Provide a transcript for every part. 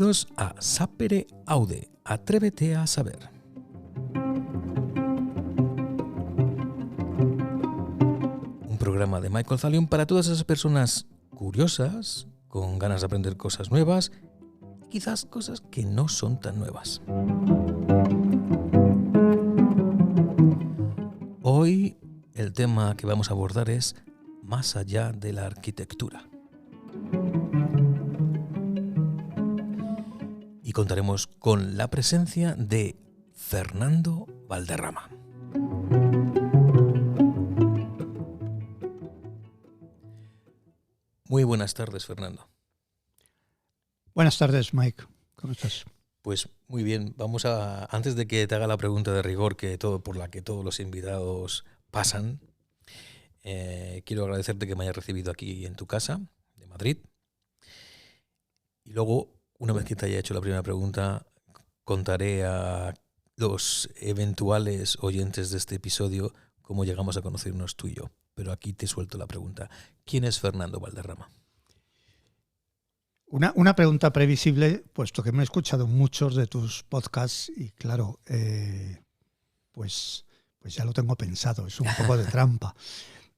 Bienvenidos a Sapere Aude, atrévete a saber. Un programa de Michael Zalion para todas esas personas curiosas, con ganas de aprender cosas nuevas y quizás cosas que no son tan nuevas. Hoy el tema que vamos a abordar es más allá de la arquitectura. Y contaremos con la presencia de Fernando Valderrama. Muy buenas tardes, Fernando. Buenas tardes, Mike. ¿Cómo estás? Pues muy bien. Antes de que te haga la pregunta de rigor por la que todos los invitados pasan, quiero agradecerte que me hayas recibido aquí en tu casa de Madrid. Y luego, una vez que te haya hecho la primera pregunta, contaré a los eventuales oyentes de este episodio cómo llegamos a conocernos tú y yo. Pero aquí te suelto la pregunta. ¿Quién es Fernando Valderrama? Una pregunta previsible, puesto que me he escuchado muchos de tus podcasts y claro, pues ya lo tengo pensado, es un poco de trampa.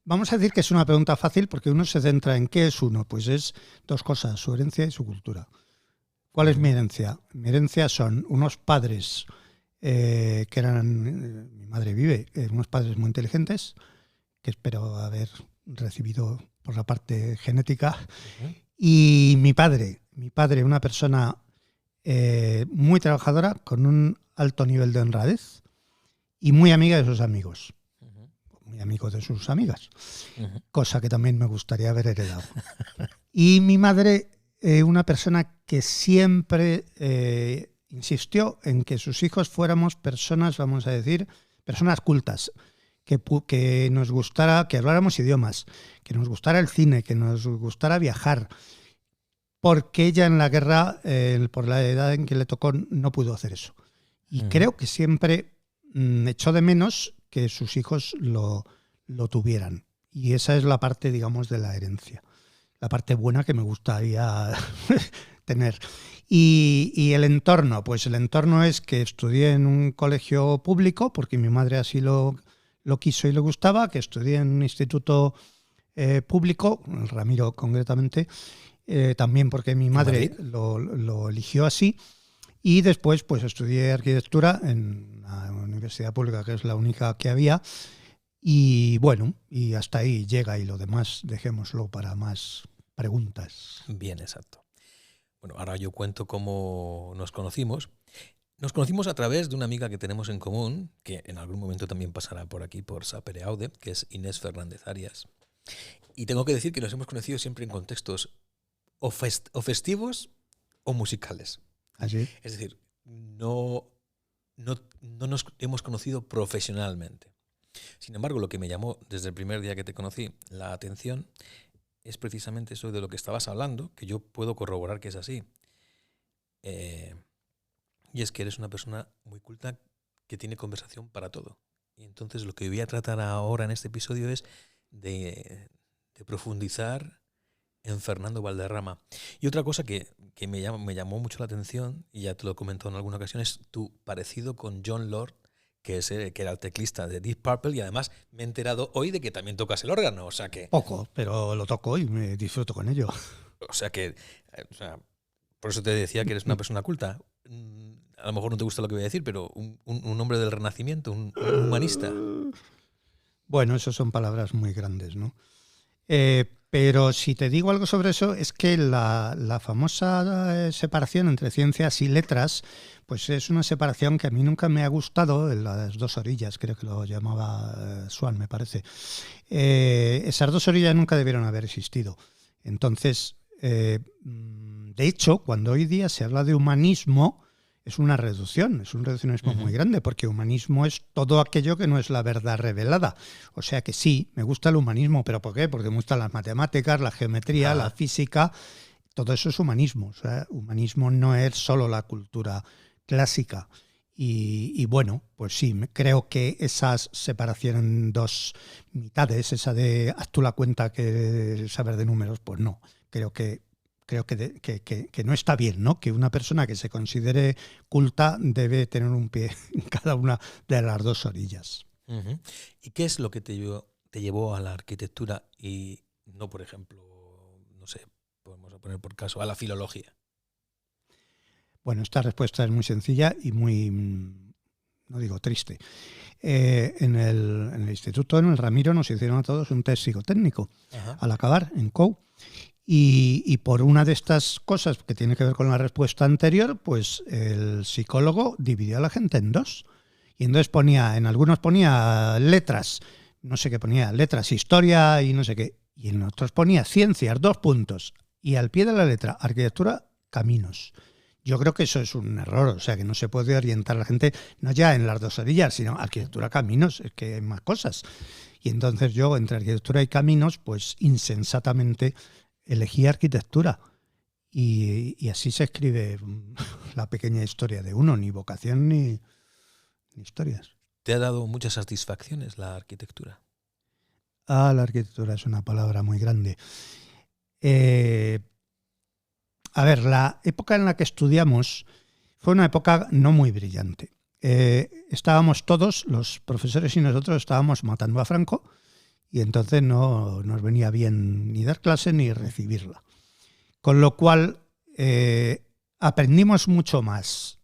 Vamos a decir que es una pregunta fácil porque uno se centra en qué es uno, pues es dos cosas, su herencia y su cultura. ¿Cuál es mi herencia? Mi herencia son unos padres que eran, mi madre vive, unos padres muy inteligentes, que espero haber recibido por la parte genética, y mi padre, una persona muy trabajadora, con un alto nivel de honradez y muy amiga de sus amigos. Muy amigo de sus amigas, cosa que también me gustaría haber heredado. Y mi madre, una persona que siempre insistió en que sus hijos fuéramos personas, vamos a decir, personas cultas, que nos gustara, que habláramos idiomas, que nos gustara el cine, que nos gustara viajar, porque ella en la guerra, por la edad en que le tocó, no pudo hacer eso. Y creo que siempre echó de menos que sus hijos lo tuvieran. Y esa es la parte, digamos, de la herencia. La parte buena que me gustaría tener. Y el entorno, pues el entorno es que estudié en un colegio público, porque mi madre así lo quiso y le gustaba, que estudié en un instituto público, el Ramiro concretamente, también porque mi madre lo eligió así. Y después pues estudié arquitectura en la universidad pública, que es la única que había. Y bueno, y hasta ahí llega, y lo demás dejémoslo para más preguntas. Bien, exacto. Bueno, ahora yo cuento cómo nos conocimos. Nos conocimos a través de una amiga que tenemos en común, que en algún momento también pasará por aquí, por Sapere Aude, que es Inés Fernández Arias. Y tengo que decir que nos hemos conocido siempre en contextos o festivos o musicales. ¿Así? Es decir, no nos hemos conocido profesionalmente. Sin embargo, lo que me llamó desde el primer día que te conocí la atención es precisamente eso de lo que estabas hablando, que yo puedo corroborar que es así. Y es que eres una persona muy culta que tiene conversación para todo. Y entonces lo que voy a tratar ahora en este episodio es de profundizar en Fernando Valderrama. Y otra cosa que me llamó mucho la atención, y ya te lo he comentado en alguna ocasión, es tu parecido con Jon Lord, que era el teclista de Deep Purple, y además me he enterado hoy de que también tocas el órgano, o sea que... Poco, pero lo toco y me disfruto con ello. O sea que... por eso te decía que eres una persona culta. A lo mejor no te gusta lo que voy a decir, pero un hombre del Renacimiento, un humanista. Bueno, eso son palabras muy grandes, ¿no? Pero si te digo algo sobre eso, es que la famosa separación entre ciencias y letras, pues es una separación que a mí nunca me ha gustado, en las dos orillas, creo que lo llamaba Swan, me parece. Esas dos orillas nunca debieron haber existido. Entonces, de hecho, cuando hoy día se habla de humanismo, es un reduccionismo muy grande, porque humanismo es todo aquello que no es la verdad revelada. O sea que sí, me gusta el humanismo, ¿pero por qué? Porque me gustan las matemáticas, la geometría, la física, todo eso es humanismo. O sea, humanismo no es solo la cultura clásica. Y bueno, pues sí, creo que esa separación en dos mitades, esa de haz tú la cuenta que saber de números, pues no. Creo que creo que no está bien, ¿no? Que una persona que se considere culta debe tener un pie en cada una de las dos orillas. Uh-huh. ¿Y qué es lo que te llevó a la arquitectura y no, por ejemplo, no sé, podemos poner por caso, a la filología? Bueno, esta respuesta es muy sencilla y muy, no digo triste. En el instituto, en el Ramiro, nos hicieron a todos un test psicotécnico. Ajá. Al acabar en COU. Y por una de estas cosas que tiene que ver con la respuesta anterior, pues el psicólogo dividió a la gente en dos. Y entonces en algunos ponía letras, no sé qué ponía, letras, historia y no sé qué. Y en otros ponía ciencias, 2 puntos. Y al pie de la letra, arquitectura, caminos. Yo creo que eso es un error, o sea, que no se puede orientar a la gente, no ya en las dos orillas, sino arquitectura, caminos, es que hay más cosas. Y entonces yo, entre arquitectura y caminos, pues insensatamente elegí arquitectura. Y así se escribe la pequeña historia de uno, ni vocación ni historias. ¿Te ha dado muchas satisfacciones la arquitectura? La arquitectura es una palabra muy grande. A ver, la época en la que estudiamos fue una época no muy brillante. Estábamos todos, los profesores y nosotros, estábamos matando a Franco y entonces no nos venía bien ni dar clase ni recibirla. Con lo cual aprendimos mucho más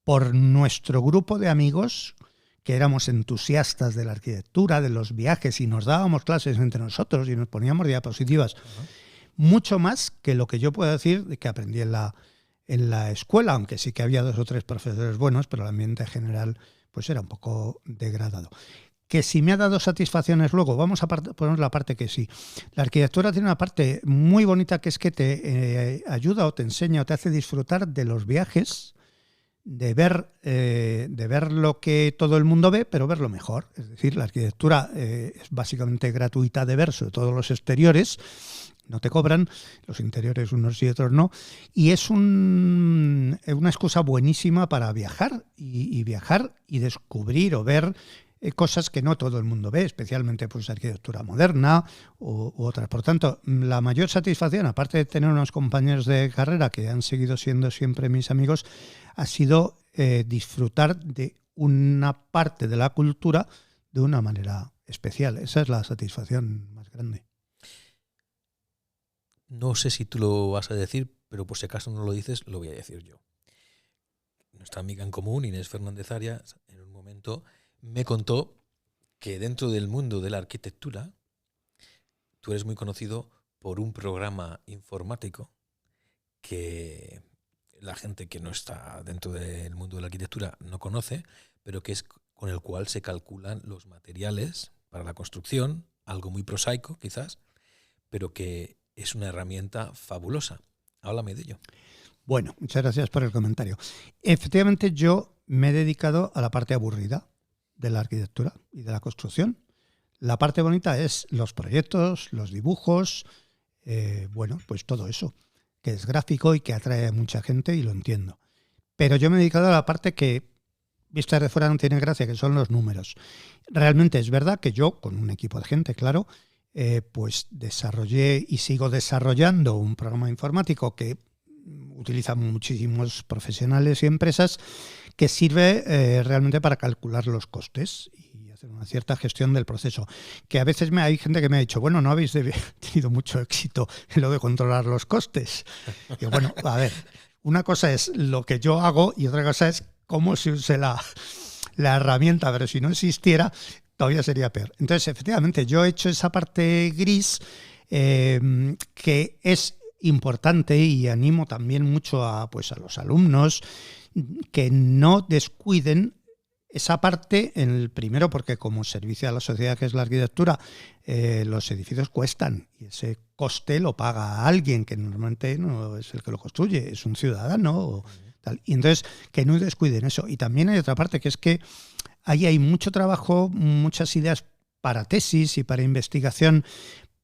por nuestro grupo de amigos, que éramos entusiastas de la arquitectura, de los viajes, y nos dábamos clases entre nosotros y nos poníamos diapositivas. Uh-huh. Mucho más que lo que yo puedo decir de que aprendí en la escuela, aunque sí que había 2 o 3 profesores buenos, pero el ambiente general pues era un poco degradado. Que si me ha dado satisfacciones luego, vamos a poner la parte que sí. La arquitectura tiene una parte muy bonita, que es que te ayuda o te enseña o te hace disfrutar de los viajes, de ver lo que todo el mundo ve, pero verlo mejor. Es decir, la arquitectura es básicamente gratuita de ver, sobre todo los exteriores. No te cobran, los interiores unos y otros no, y es una excusa buenísima para viajar y viajar y descubrir o ver cosas que no todo el mundo ve, especialmente pues arquitectura moderna u otras. Por tanto, la mayor satisfacción, aparte de tener unos compañeros de carrera que han seguido siendo siempre mis amigos, ha sido disfrutar de una parte de la cultura de una manera especial. Esa es la satisfacción más grande. No sé si tú lo vas a decir, pero por si acaso no lo dices, lo voy a decir yo. Nuestra amiga en común, Inés Fernández Arias, en un momento me contó que dentro del mundo de la arquitectura tú eres muy conocido por un programa informático que la gente que no está dentro del mundo de la arquitectura no conoce, pero que es con el cual se calculan los materiales para la construcción, algo muy prosaico quizás, pero que es una herramienta fabulosa. Háblame de ello. Bueno, muchas gracias por el comentario. Efectivamente, yo me he dedicado a la parte aburrida de la arquitectura y de la construcción. La parte bonita es los proyectos, los dibujos, pues todo eso, que es gráfico y que atrae a mucha gente, y lo entiendo. Pero yo me he dedicado a la parte que, vista de fuera, no tiene gracia, que son los números. Realmente es verdad que yo, con un equipo de gente, claro, pues desarrollé y sigo desarrollando un programa informático que utilizan muchísimos profesionales y empresas, que sirve realmente para calcular los costes y hacer una cierta gestión del proceso. Que a veces hay gente que me ha dicho, bueno, no habéis tenido mucho éxito en lo de controlar los costes. Y bueno, a ver, una cosa es lo que yo hago y otra cosa es cómo se use la herramienta, pero si no existiera todavía sería peor. Entonces, efectivamente, yo he hecho esa parte gris que es importante, y animo también mucho a los alumnos que no descuiden esa parte, primero porque como servicio a la sociedad que es la arquitectura, los edificios cuestan y ese coste lo paga alguien que normalmente no es el que lo construye, es un ciudadano o tal. Y entonces que no descuiden eso. Y también hay otra parte, que es que ahí hay mucho trabajo, muchas ideas para tesis y para investigación,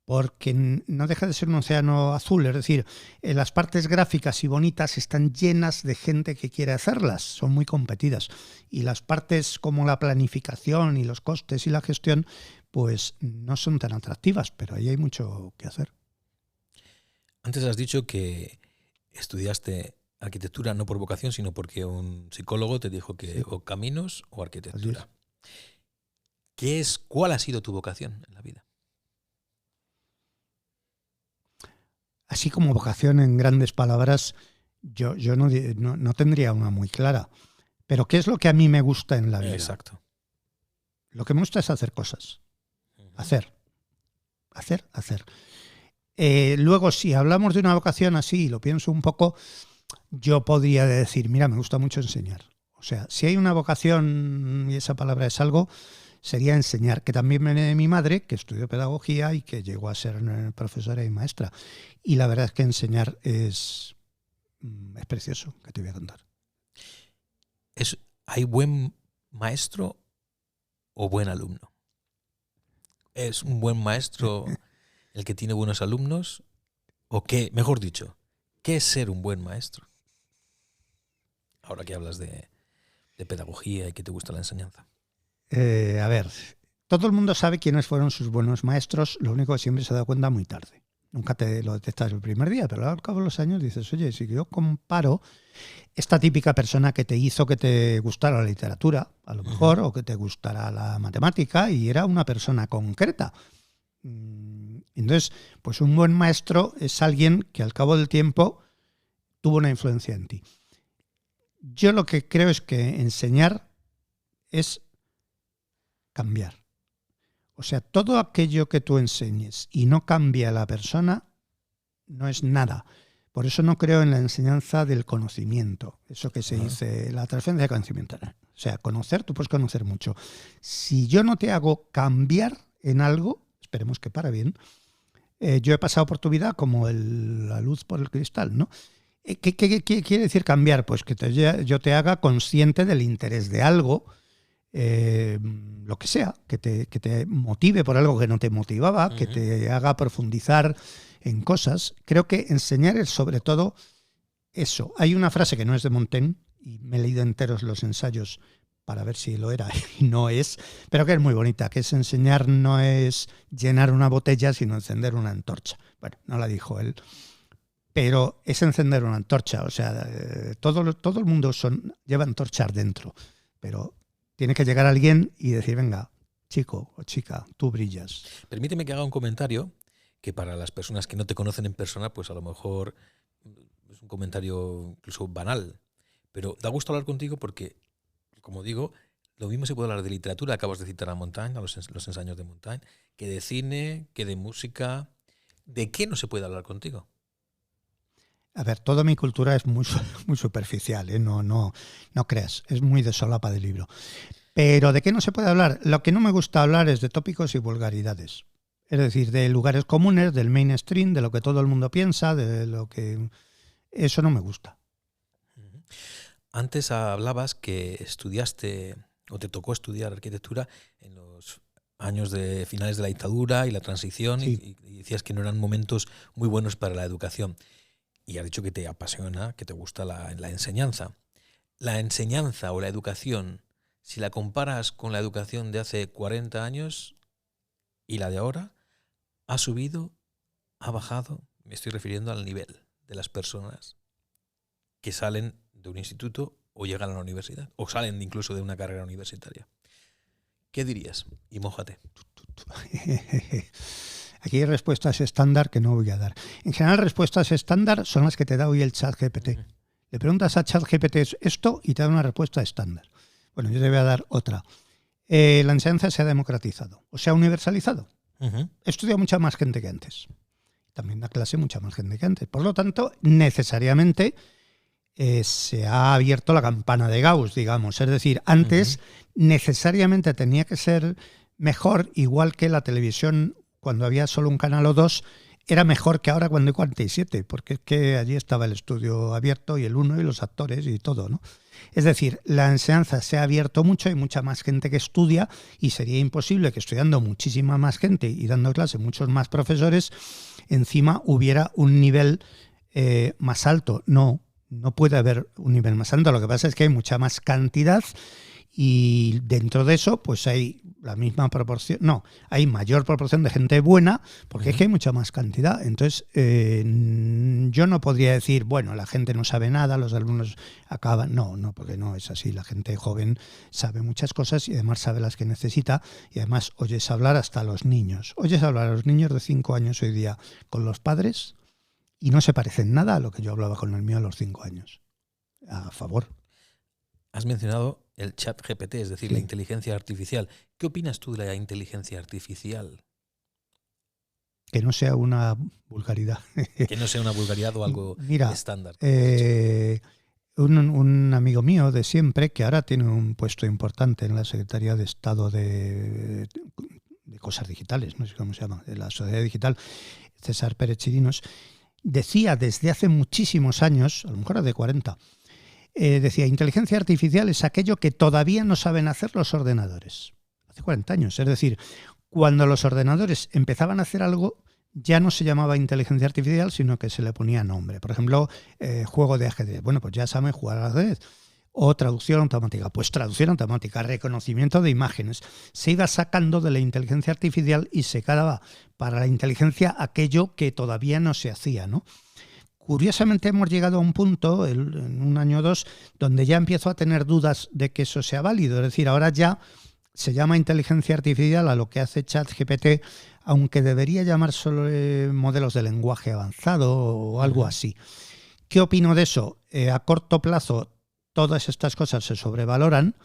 porque no deja de ser un océano azul. Es decir, las partes gráficas y bonitas están llenas de gente que quiere hacerlas, son muy competidas. Y las partes como la planificación y los costes y la gestión, pues no son tan atractivas, pero ahí hay mucho que hacer. Antes has dicho que estudiaste arquitectura no por vocación, sino porque un psicólogo te dijo que Sí. o caminos o Así arquitectura. es. ¿Cuál ha sido tu vocación en la vida? Así como vocación en grandes palabras, yo no tendría una muy clara. Pero ¿qué es lo que a mí me gusta en la vida? Exacto. Lo que me gusta es hacer cosas. Hacer. Luego, si hablamos de una vocación así, y lo pienso un poco, yo podría decir, mira, me gusta mucho enseñar. O sea, si hay una vocación, y esa palabra es algo, sería enseñar, que también viene de mi madre, que estudió pedagogía y que llegó a ser profesora y maestra. Y la verdad es que enseñar es precioso, que te voy a contar. ¿Hay buen maestro o buen alumno? ¿Es un buen maestro el que tiene buenos alumnos? ¿O qué, mejor dicho, qué es ser un buen maestro? Ahora que hablas de pedagogía y que te gusta la enseñanza. A ver, todo el mundo sabe quiénes fueron sus buenos maestros, lo único que siempre se da cuenta muy tarde. Nunca te lo detectas el primer día, pero al cabo de los años dices, oye, si yo comparo esta típica persona que te hizo que te gustara la literatura, a lo mejor, o que te gustara la matemática, y era una persona concreta. Entonces, pues un buen maestro es alguien que al cabo del tiempo tuvo una influencia en ti. Yo lo que creo es que enseñar es cambiar. O sea, todo aquello que tú enseñes y no cambia a la persona, no es nada. Por eso no creo en la enseñanza del conocimiento. Eso que se dice, la transferencia de conocimiento. O sea, conocer, tú puedes conocer mucho. Si yo no te hago cambiar en algo, esperemos que para bien, yo he pasado por tu vida como la luz por el cristal, ¿no? ¿Qué quiere decir cambiar? Pues que yo te haga consciente del interés de algo, lo que sea, que te motive por algo que no te motivaba, que te haga profundizar en cosas. Creo que enseñar es sobre todo eso. Hay una frase que no es de Montaigne, y me he leído enteros los ensayos para ver si lo era y no es, pero que es muy bonita, que es enseñar no es llenar una botella, sino encender una antorcha. Bueno, no la dijo él, pero es encender una antorcha. O sea, todo el mundo lleva antorchas dentro, pero tiene que llegar alguien y decir, venga, chico o chica, tú brillas. Permíteme que haga un comentario que para las personas que no te conocen en persona, pues a lo mejor es un comentario incluso banal, pero da gusto hablar contigo porque, como digo, lo mismo se puede hablar de literatura, acabas de citar a Montaigne, a los ensayos de Montaigne, que de cine, que de música. ¿De qué no se puede hablar contigo? A ver, toda mi cultura es muy superficial, ¿eh? No creas, es muy de solapa de libro. Pero ¿de qué no se puede hablar? Lo que no me gusta hablar es de tópicos y vulgaridades. Es decir, de lugares comunes, del mainstream, de lo que todo el mundo piensa, de lo que... Eso no me gusta. Antes hablabas que estudiaste, o te tocó estudiar arquitectura en los años de finales de la dictadura y la transición, Sí. y decías que no eran momentos muy buenos para la educación. Y has dicho que te apasiona, que te gusta la enseñanza. La enseñanza o la educación, si la comparas con la educación de hace 40 años y la de ahora, ¿ha subido? ¿Ha bajado? Me estoy refiriendo al nivel de las personas que salen de un instituto o llegan a la universidad, o salen incluso de una carrera universitaria. ¿Qué dirías? Y mójate. Aquí hay respuestas estándar que no voy a dar. En general, respuestas estándar son las que te da hoy el ChatGPT. Le preguntas a ChatGPT esto y te da una respuesta estándar. Bueno, yo te voy a dar otra. La enseñanza se ha democratizado, o se ha universalizado. Estudia mucha más gente que antes. También da clase mucha más gente que antes. Por lo tanto, necesariamente se ha abierto la campana de Gauss, digamos. Es decir, antes necesariamente tenía que ser mejor, igual que la televisión cuando había solo un canal o dos, era mejor que ahora cuando hay 47, porque es que allí estaba el estudio abierto y el uno y los actores y todo, ¿no? Es decir, la enseñanza se ha abierto mucho, hay mucha más gente que estudia y sería imposible que estudiando muchísima más gente y dando clase muchos más profesores, encima hubiera un nivel más alto. No puede haber un nivel más alto. Lo que pasa es que hay mucha más cantidad y dentro de eso pues hay la misma proporción, no, hay mayor proporción de gente buena porque es que hay mucha más cantidad. Entonces, yo no podría decir, bueno, la gente no sabe nada, los alumnos acaban. No, porque no es así. La gente joven sabe muchas cosas y además sabe las que necesita, y además oyes hablar hasta a los niños. Oyes hablar a los niños de 5 años hoy día con los padres y no se parecen nada a lo que yo hablaba con el mío a los 5 años. A favor. Has mencionado el chat GPT, es decir, Sí. la inteligencia artificial. ¿Qué opinas tú de la inteligencia artificial? Que no sea una vulgaridad. Que no sea una vulgaridad o algo Mira, estándar. un amigo mío de siempre, que ahora tiene un puesto importante en la Secretaría de Estado de Cosas Digitales, no sé cómo se llama, de la Sociedad Digital, César Pérez Chirinos, decía desde hace muchísimos años, a lo mejor de 40, decía, inteligencia artificial es aquello que todavía no saben hacer los ordenadores. Hace 40 años. Es decir, cuando los ordenadores empezaban a hacer algo, ya no se llamaba inteligencia artificial, sino que se le ponía nombre. Por ejemplo, juego de ajedrez. Bueno, pues ya saben jugar al ajedrez. O traducción automática. Pues traducción automática, reconocimiento de imágenes. Se iba sacando de la inteligencia artificial y se quedaba para la inteligencia aquello que todavía no se hacía, ¿no? Curiosamente hemos llegado a un punto, en un año o dos, donde ya empiezo a tener dudas de que eso sea válido. Es decir, ahora ya se llama inteligencia artificial a lo que hace ChatGPT, aunque debería llamar solo modelos de lenguaje avanzado o algo así. ¿Qué opino de eso? A corto plazo todas estas cosas se sobrevaloran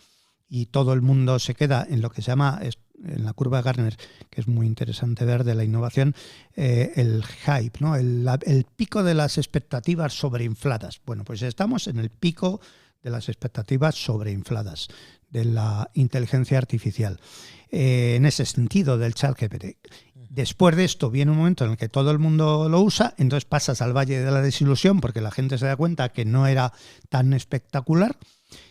y todo el mundo se queda en lo que se llama, en la curva de Gartner, que es muy interesante ver de la innovación, el hype, ¿no? El pico de las expectativas sobreinfladas. Bueno, pues estamos en el pico de las expectativas sobreinfladas de la inteligencia artificial. En ese sentido del ChatGPT. Después de esto viene un momento en el que todo el mundo lo usa, entonces pasas al valle de la desilusión porque la gente se da cuenta que no era tan espectacular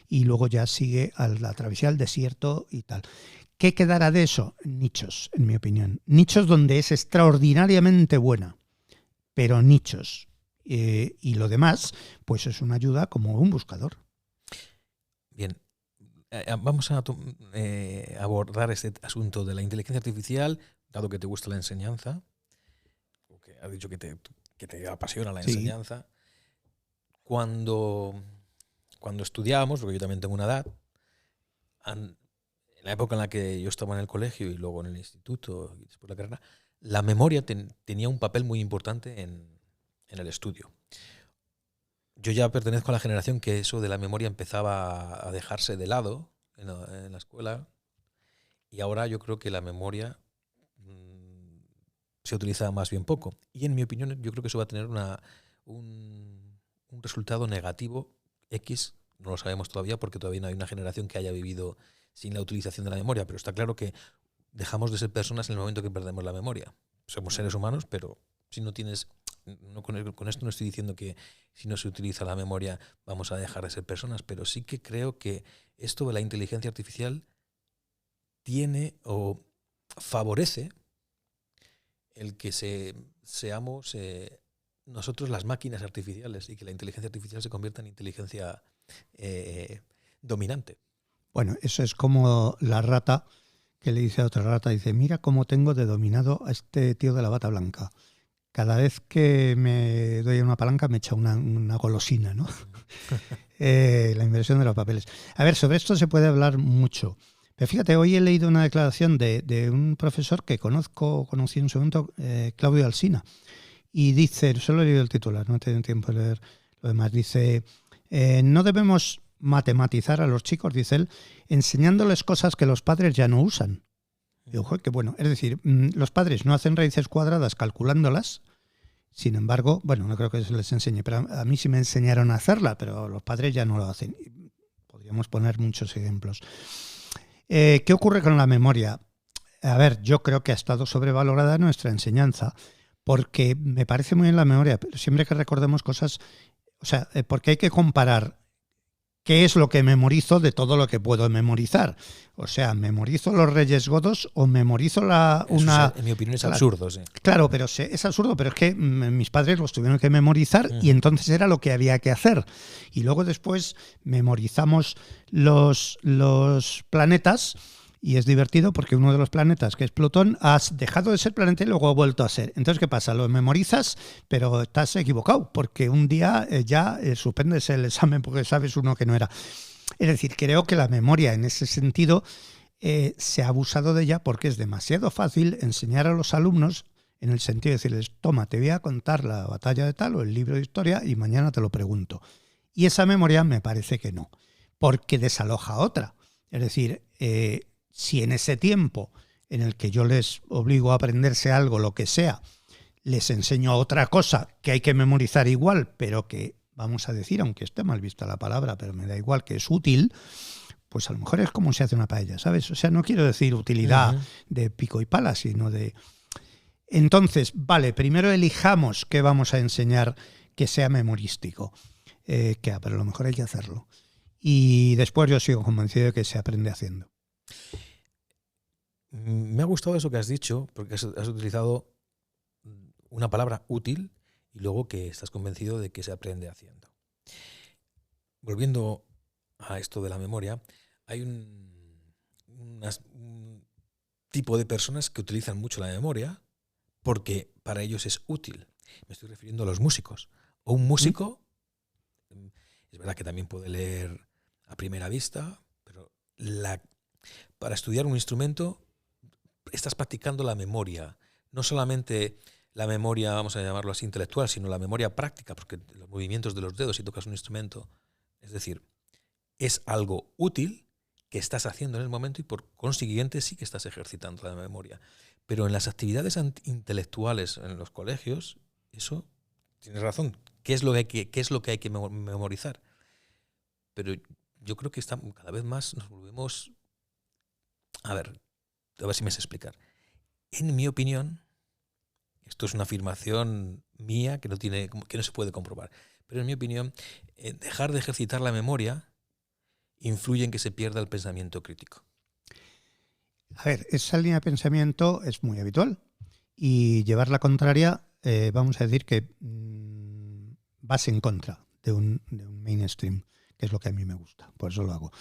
y luego ya sigue a la travesía del desierto y tal. ¿Qué quedará de eso? Nichos, en mi opinión. Nichos donde es extraordinariamente buena, pero nichos. Y lo demás, pues es una ayuda como un buscador. Bien, vamos a abordar este asunto de la inteligencia artificial, dado que te gusta la enseñanza, o que has dicho que te apasiona la enseñanza. Cuando estudiábamos, porque yo también tengo una edad, en la época en la que yo estaba en el colegio y luego en el instituto y después la carrera, la memoria tenía un papel muy importante en el estudio. Yo ya pertenezco a la generación que eso de la memoria empezaba a dejarse de lado en la escuela, y ahora yo creo que la memoria se utiliza más bien poco. Y en mi opinión yo creo que eso va a tener un resultado negativo X, no lo sabemos todavía porque todavía no hay una generación que haya vivido sin la utilización de la memoria, pero está claro que dejamos de ser personas en el momento que perdemos la memoria. Somos seres humanos, pero si no tienes... No, con esto no estoy diciendo que si no se utiliza la memoria vamos a dejar de ser personas, pero sí que creo que esto de la inteligencia artificial tiene o favorece el que seamos nosotros las máquinas artificiales y que la inteligencia artificial se convierta en inteligencia dominante. Bueno, eso es como la rata que le dice a otra rata, dice, mira cómo tengo de dominado a este tío de la bata blanca. Cada vez que me doy una palanca me echa una golosina, ¿no? La inversión de los papeles. A ver, sobre esto se puede hablar mucho. Pero fíjate, hoy he leído una declaración de un profesor que conocí en su momento, Claudio Alsina, y dice, solo he leído el titular, no he tenido tiempo de leer lo demás, dice, no debemos matematizar a los chicos, dice él, enseñándoles cosas que los padres ya no usan. Y ojo, que bueno, es decir, los padres no hacen raíces cuadradas calculándolas, sin embargo, bueno, no creo que se les enseñe, pero a mí sí me enseñaron a hacerla, pero los padres ya no lo hacen. Podríamos poner muchos ejemplos. ¿Qué ocurre con la memoria? A ver, yo creo que ha estado sobrevalorada nuestra enseñanza, porque me parece muy bien la memoria, pero siempre que recordemos cosas, o sea, porque hay que comparar qué es lo que memorizo de todo lo que puedo memorizar. O sea, ¿memorizo los Reyes Godos o memorizo en mi opinión es absurdo, sí. Claro, pero es absurdo, pero es que mis padres los tuvieron que memorizar y entonces era lo que había que hacer. Y luego después memorizamos los planetas Y es divertido porque uno de los planetas, que es Plutón, has dejado de ser planeta y luego ha vuelto a ser. Entonces, ¿qué pasa? Lo memorizas, pero estás equivocado, porque un día ya suspendes el examen porque sabes uno que no era. Es decir, creo que la memoria en ese sentido se ha abusado de ella porque es demasiado fácil enseñar a los alumnos en el sentido de decirles, toma, te voy a contar la batalla de tal o el libro de historia y mañana te lo pregunto. Y esa memoria me parece que no, porque desaloja otra. Es decir, si en ese tiempo en el que yo les obligo a aprenderse algo, lo que sea, les enseño otra cosa que hay que memorizar igual, pero que, vamos a decir, aunque esté mal vista la palabra, pero me da igual, que es útil, pues a lo mejor es como se hace una paella, ¿sabes? O sea, no quiero decir utilidad de pico y pala, sino de... Entonces, vale, primero elijamos qué vamos a enseñar que sea memorístico, pero a lo mejor hay que hacerlo. Y después yo sigo convencido de que se aprende haciendo. Me ha gustado eso que has dicho, porque has utilizado una palabra útil y luego que estás convencido de que se aprende haciendo. Volviendo a esto de la memoria, hay un tipo de personas que utilizan mucho la memoria porque para ellos es útil. Me estoy refiriendo a los músicos. O un músico, es verdad que también puede leer a primera vista, pero para estudiar un instrumento estás practicando la memoria. No solamente la memoria, vamos a llamarlo así, intelectual, sino la memoria práctica, porque los movimientos de los dedos si tocas un instrumento, es decir, es algo útil que estás haciendo en el momento y por consiguiente sí que estás ejercitando la memoria. Pero en las actividades intelectuales en los colegios, eso, tienes razón, ¿qué es lo que hay que memorizar? Pero yo creo que cada vez más nos volvemos... A ver si me sé explicar. En mi opinión, esto es una afirmación mía que no se puede comprobar, pero en mi opinión, dejar de ejercitar la memoria influye en que se pierda el pensamiento crítico. A ver, esa línea de pensamiento es muy habitual y llevar la contraria, vamos a decir que vas en contra de un mainstream, que es lo que a mí me gusta, por eso lo hago.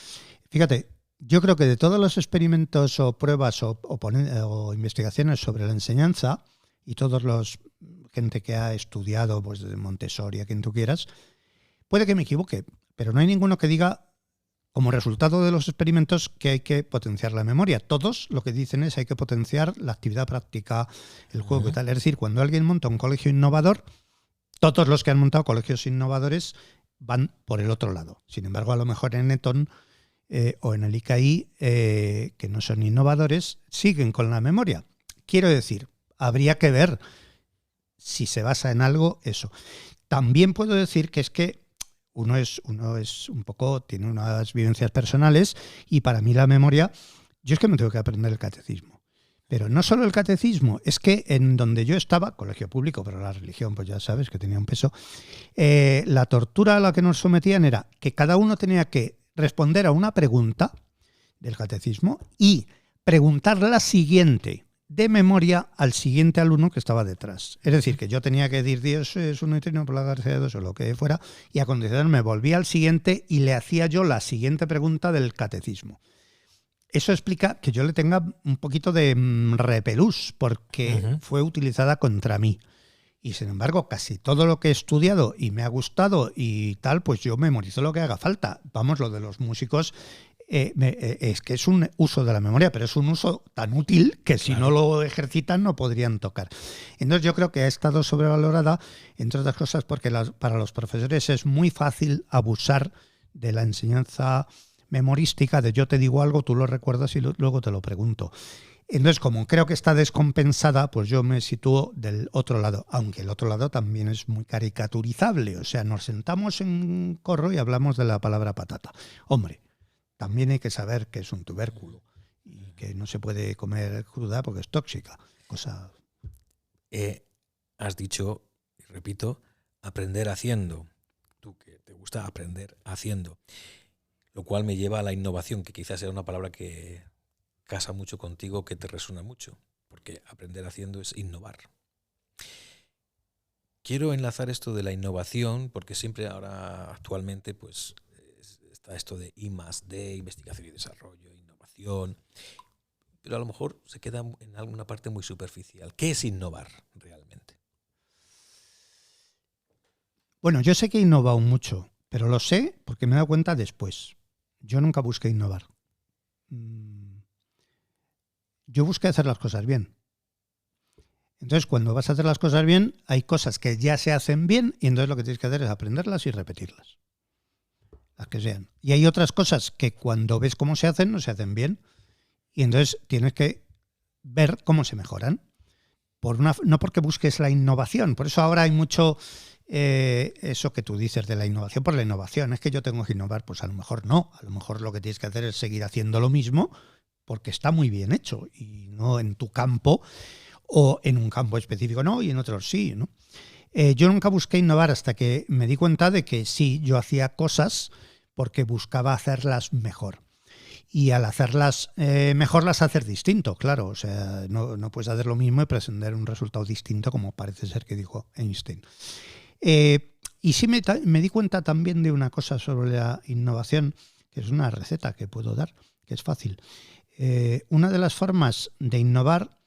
Fíjate, yo creo que de todos los experimentos o pruebas o investigaciones sobre la enseñanza y todos los gente que ha estudiado pues desde Montessori a quien tú quieras, puede que me equivoque, pero no hay ninguno que diga como resultado de los experimentos que hay que potenciar la memoria. Todos lo que dicen es hay que potenciar la actividad práctica, el juego y tal. Es decir, cuando alguien monta un colegio innovador, todos los que han montado colegios innovadores van por el otro lado. Sin embargo, a lo mejor en Eton o en el ICAI, que no son innovadores, siguen con la memoria. Quiero decir, habría que ver si se basa en algo eso. También puedo decir que es que uno es un poco, tiene unas vivencias personales y para mí la memoria, yo es que me tengo que aprender el catecismo. Pero no solo el catecismo, es que en donde yo estaba, colegio público, pero la religión, pues ya sabes que tenía un peso, la tortura a la que nos sometían era que cada uno tenía que responder a una pregunta del catecismo y preguntar la siguiente de memoria al siguiente alumno que estaba detrás. Es decir, que yo tenía que decir Dios es uno y trino por la gracia de Dios o lo que fuera, y a continuación me volvía al siguiente y le hacía yo la siguiente pregunta del catecismo. Eso explica que yo le tenga un poquito de repelús, porque fue utilizada contra mí. Y sin embargo, casi todo lo que he estudiado y me ha gustado y tal, pues yo memorizo lo que haga falta. Vamos, lo de los músicos es que es un uso de la memoria, pero es un uso tan útil que si no lo ejercitan no podrían tocar. Entonces yo creo que ha estado sobrevalorada, entre otras cosas porque para los profesores es muy fácil abusar de la enseñanza memorística, de yo te digo algo, tú lo recuerdas y luego te lo pregunto. Entonces, como creo que está descompensada, pues yo me sitúo del otro lado, aunque el otro lado también es muy caricaturizable. O sea, nos sentamos en corro y hablamos de la palabra patata. Hombre, también hay que saber que es un tubérculo y que no se puede comer cruda porque es tóxica. Has dicho, y repito, aprender haciendo. Tú que te gusta aprender haciendo. Lo cual me lleva a la innovación, que quizás sea una palabra que casa mucho contigo, que te resuena mucho, porque aprender haciendo es innovar. Quiero enlazar esto de la innovación, porque siempre ahora actualmente pues está esto de I+D, investigación y desarrollo, innovación, pero a lo mejor se queda en alguna parte muy superficial. ¿Qué es innovar realmente? Bueno, yo sé que he innovado mucho, pero lo sé porque me he dado cuenta después. Yo nunca busqué innovar. Yo busqué hacer las cosas bien. Entonces, cuando vas a hacer las cosas bien, hay cosas que ya se hacen bien y entonces lo que tienes que hacer es aprenderlas y repetirlas. Las que sean. Y hay otras cosas que cuando ves cómo se hacen, no se hacen bien. Y entonces tienes que ver cómo se mejoran. No porque busques la innovación. Por eso ahora hay mucho eso que tú dices de la innovación por la innovación. Es que yo tengo que innovar. Pues a lo mejor no. A lo mejor lo que tienes que hacer es seguir haciendo lo mismo porque está muy bien hecho y no en tu campo o en un campo específico no y en otros sí, ¿no? Yo nunca busqué innovar hasta que me di cuenta de que sí, yo hacía cosas porque buscaba hacerlas mejor. Y al hacerlas mejor las haces distinto, claro. O sea, no puedes hacer lo mismo y pretender un resultado distinto como parece ser que dijo Einstein. Y sí me di cuenta también de una cosa sobre la innovación, que es una receta que puedo dar, que es fácil. Una de las formas de innovar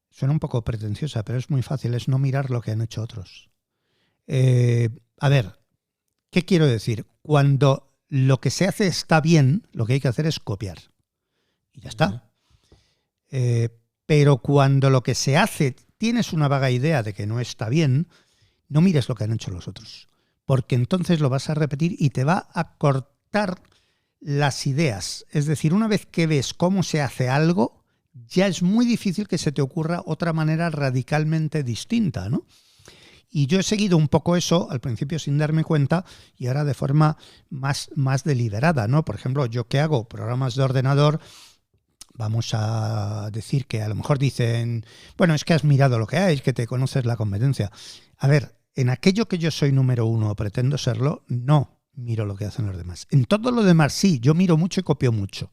suena un poco pretenciosa, pero es muy fácil, es no mirar lo que han hecho otros. A ver, ¿qué quiero decir? Cuando lo que se hace está bien, lo que hay que hacer es copiar. Y ya está. Pero cuando lo que se hace tienes una vaga idea de que no está bien, no mires lo que han hecho los otros. Porque entonces lo vas a repetir y te va a cortar las ideas. Es decir, una vez que ves cómo se hace algo, ya es muy difícil que se te ocurra otra manera radicalmente distinta, ¿no? Y yo he seguido un poco eso al principio sin darme cuenta y ahora de forma más deliberada, ¿no? Por ejemplo, yo que hago programas de ordenador, vamos a decir que a lo mejor dicen, bueno, es que has mirado lo que hay, es que te conoces la competencia. A ver, en aquello que yo soy número uno o pretendo serlo, no miro lo que hacen los demás. En todo lo demás sí, yo miro mucho y copio mucho.